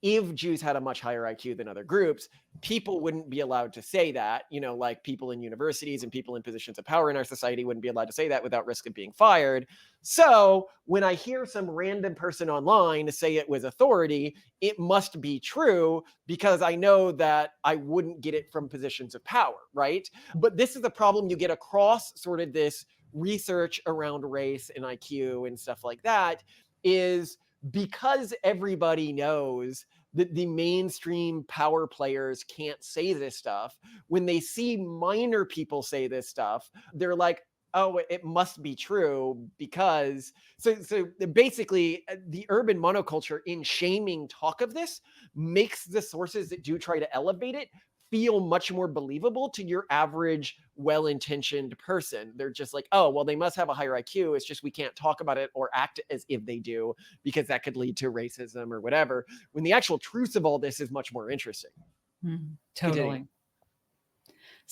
Speaker 1: if Jews had a much higher IQ than other groups, people wouldn't be allowed to say that, like people in universities and people in positions of power in our society wouldn't be allowed to say that without risk of being fired. So when I hear some random person online say it with authority, it must be true because I know that I wouldn't get it from positions of power, right? But this is the problem you get across sort of this research around race and IQ and stuff like that is because everybody knows that the mainstream power players can't say this stuff. When they see minor people say this stuff, they're like, oh, it must be true because so basically the urban monoculture in shaming talk of this makes the sources that do try to elevate it feel much more believable to your average well-intentioned person. They're just like, oh, well, they must have a higher IQ. It's just we can't talk about it or act as if they do because that could lead to racism or whatever. When the actual truth of all this is much more interesting.
Speaker 2: totally.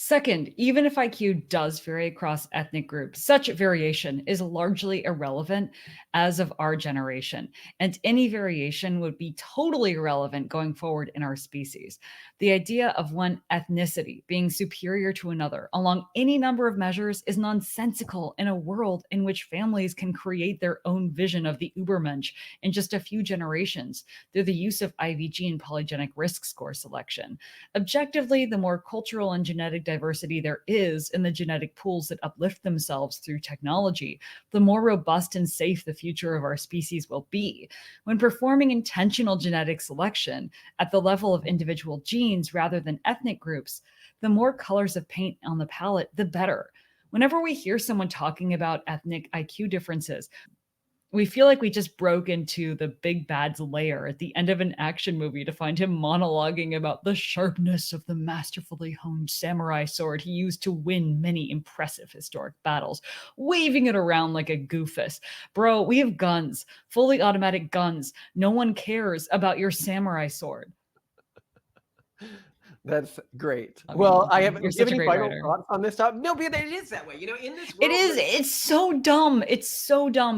Speaker 2: Second, even if IQ does vary across ethnic groups, such variation is largely irrelevant as of our generation, and any variation would be totally irrelevant going forward in our species. The idea of one ethnicity being superior to another along any number of measures is nonsensical in a world in which families can create their own vision of the Übermensch in just a few generations through the use of IVG and polygenic risk score selection. Objectively, the more cultural and genetic diversity there is in the genetic pools that uplift themselves through technology, the more robust and safe the future of our species will be. When performing intentional genetic selection at the level of individual genes rather than ethnic groups, the more colors of paint on the palette, the better. Whenever we hear someone talking about ethnic IQ differences, we feel like we just broke into the big bad's lair at the end of an action movie to find him monologuing about the sharpness of the masterfully honed samurai sword he used to win many impressive historic battles, waving it around like a goofus. Bro, we have guns, fully automatic guns. No one cares about your samurai sword.
Speaker 1: That's great.
Speaker 2: I
Speaker 1: Well,
Speaker 2: mean,
Speaker 1: I have. Do
Speaker 2: you're
Speaker 1: you have
Speaker 2: such a
Speaker 1: any
Speaker 2: great
Speaker 1: final
Speaker 2: writer.
Speaker 1: thoughts on this topic? No, because it is that way. In this
Speaker 2: It
Speaker 1: world,
Speaker 2: is. It's so dumb. It's so dumb.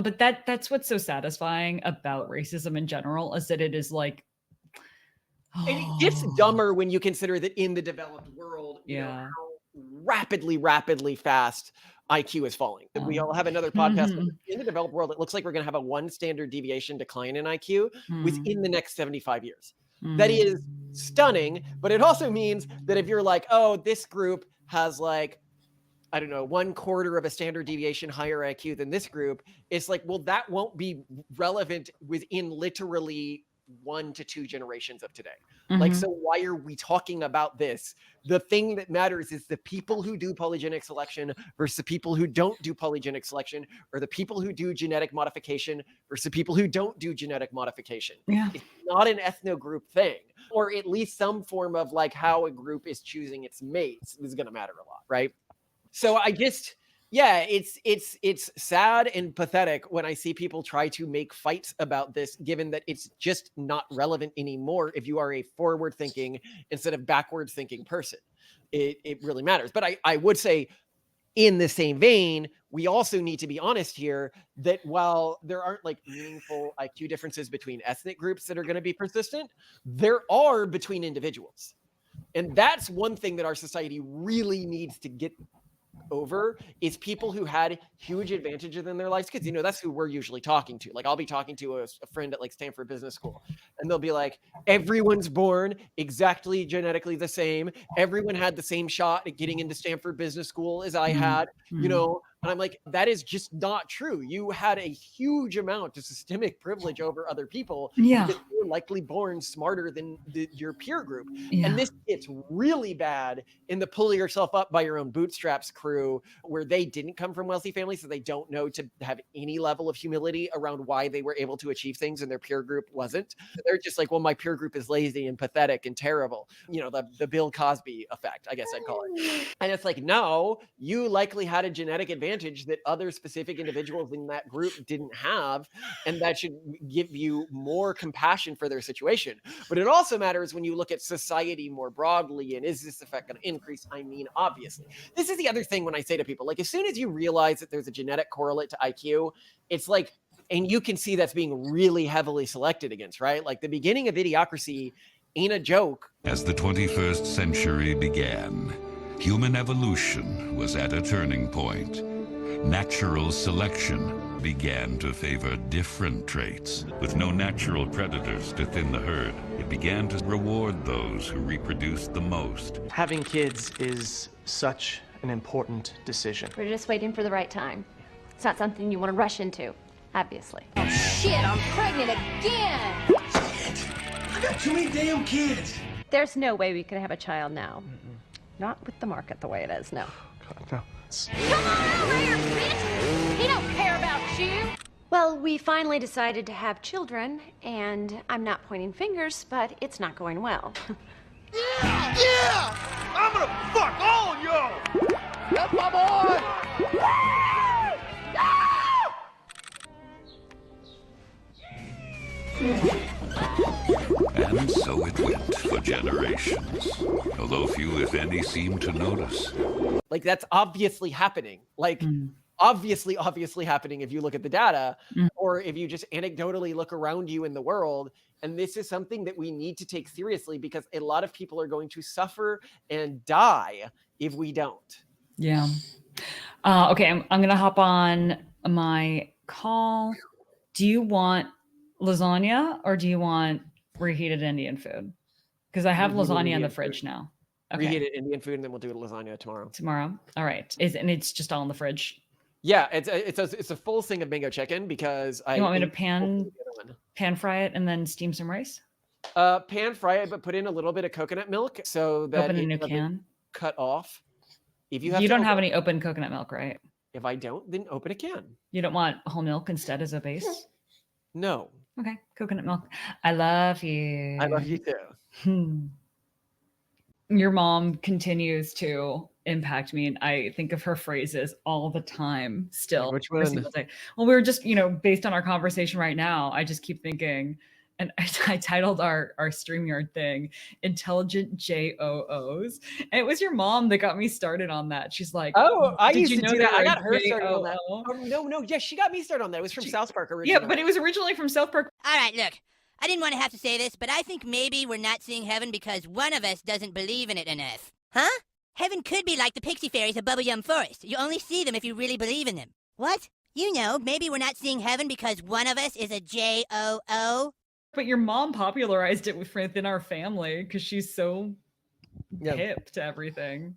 Speaker 2: But that's what's so satisfying about racism in general is that it is like,
Speaker 1: and it gets dumber when you consider that in the developed world,
Speaker 2: yeah.
Speaker 1: how rapidly fast IQ is falling. We all have another podcast.
Speaker 2: Mhm.
Speaker 1: In the developed world, it looks like we're going to have a 1 standard deviation decline in IQ within the next 75 years. That is stunning, but it also means that if you're like, oh, this group has like, I don't know, 1/4 of a standard deviation higher IQ than this group, it's like, well, that won't be relevant within literally 1 to 2 generations of today. Like, so why are we talking about this? The thing that matters is the people who do polygenic selection versus the people who don't do polygenic selection, or the people who do genetic modification versus the people who don't do genetic modification.
Speaker 2: Yeah.
Speaker 1: It's not an ethnogroup thing, or at least some form of like how a group is choosing its mates is going to matter a lot, right? So I just, yeah, it's sad and pathetic when I see people try to make fights about this, given that it's just not relevant anymore if you are a forward thinking instead of backward thinking person. It really matters. But I would say in the same vein, we also need to be honest here that while there aren't like meaningful IQ differences between ethnic groups that are going to be persistent, there are between individuals. And that's one thing that our society really needs to get over is people who had huge advantages in their lives, because that's who we're usually talking to. Like I'll be talking to a friend at like Stanford Business School, and they'll be like, everyone's born exactly genetically the same, everyone had the same shot at getting into Stanford Business School as I had, and I'm like, that is just not true. You had a huge amount of systemic privilege over other people
Speaker 2: Yeah.
Speaker 1: because you were likely born smarter than your peer group.
Speaker 2: Yeah.
Speaker 1: And this gets really bad in the pull yourself up by your own bootstraps crew, where they didn't come from wealthy families, so they don't know to have any level of humility around why they were able to achieve things and their peer group wasn't. They're just like, well, my peer group is lazy and pathetic and terrible. You know, the Bill Cosby effect, I guess I'd call it. And it's like, no, you likely had a genetic advantage that other specific individuals in that group didn't have, and that should give you more compassion for their situation. But it also matters when you look at society more broadly, and is this effect going to increase? I mean, obviously. This is the other thing when I say to people, like, as soon as you realize that there's a genetic correlate to IQ, it's like, and you can see that's being really heavily selected against, right? Like the beginning of Idiocracy ain't a joke.
Speaker 3: As the 21st century began, human evolution was at a turning point. Natural selection began to favor different traits. With no natural predators to thin the herd, it began to reward those who reproduced the most.
Speaker 4: Having kids is such an important decision.
Speaker 5: We're just waiting for the right time. It's not something you want to rush into, obviously.
Speaker 6: Oh shit, I'm pregnant again!
Speaker 7: I got too many damn kids!
Speaker 5: There's no way we could have a child now. Not with the market the way it is, no.
Speaker 4: God, no.
Speaker 6: Come on over here, bitch! He don't care about you!
Speaker 5: Well, we finally decided to have children, and I'm not pointing fingers, but it's not going well.
Speaker 7: Yeah! Yeah! I'm gonna fuck all of y'all! That's my boy!
Speaker 3: And so it went for generations, although few, if any, seemed to notice.
Speaker 1: Like that's obviously happening. Like obviously happening if you look at the data, or if you just anecdotally look around you in the world. And this is something that we need to take seriously, because a lot of people are going to suffer and die if we don't.
Speaker 2: Yeah. Okay, I'm going to hop on my call. Do you want lasagna or do you want reheated Indian food? Because I have lasagna in the fridge now. Okay.
Speaker 1: Reheated Indian food, and then we'll do lasagna tomorrow.
Speaker 2: Tomorrow. All right. And it's just all in the fridge.
Speaker 1: Yeah, it's a full thing of mango chicken, because
Speaker 2: You want me to pan fry it and then steam some rice?
Speaker 1: Pan fry it, but put in a little bit of coconut milk so that
Speaker 2: Open a
Speaker 1: it
Speaker 2: new
Speaker 1: doesn't
Speaker 2: can.
Speaker 1: cut off. If
Speaker 2: You
Speaker 1: to
Speaker 2: don't have
Speaker 1: open-
Speaker 2: any open coconut milk, right?
Speaker 1: If I don't, then open a can.
Speaker 2: You don't want whole milk instead as a base?
Speaker 1: No.
Speaker 2: Okay, coconut milk. I love you.
Speaker 1: I love you too.
Speaker 2: Your mom continues to impact me, and I think of her phrases all the time still.
Speaker 1: Which
Speaker 2: every
Speaker 1: one?
Speaker 2: single day. Well, we were just, based on our conversation right now, I just keep thinking, and I titled our StreamYard thing, Intelligent JOOs. And it was your mom that got me started on that. She's like,
Speaker 1: Oh, I
Speaker 2: "Did
Speaker 1: used
Speaker 2: you
Speaker 1: to
Speaker 2: know
Speaker 1: do that. I
Speaker 2: there
Speaker 1: got
Speaker 2: are
Speaker 1: her started on that.
Speaker 2: JOO?"
Speaker 1: Oh, no. Yes, she got me started on that. It was from South Park originally.
Speaker 2: Yeah, but it was originally from South Park.
Speaker 8: All right, look. I didn't want to have to say this, but I think maybe we're not seeing heaven because one of us doesn't believe in it enough. Huh? Heaven could be like the pixie fairies of Bubble Yum Forest. You only see them if you really believe in them. What? You know, maybe we're not seeing heaven because one of us is a JOO.
Speaker 2: But your mom popularized it within our family because she's so hip to everything.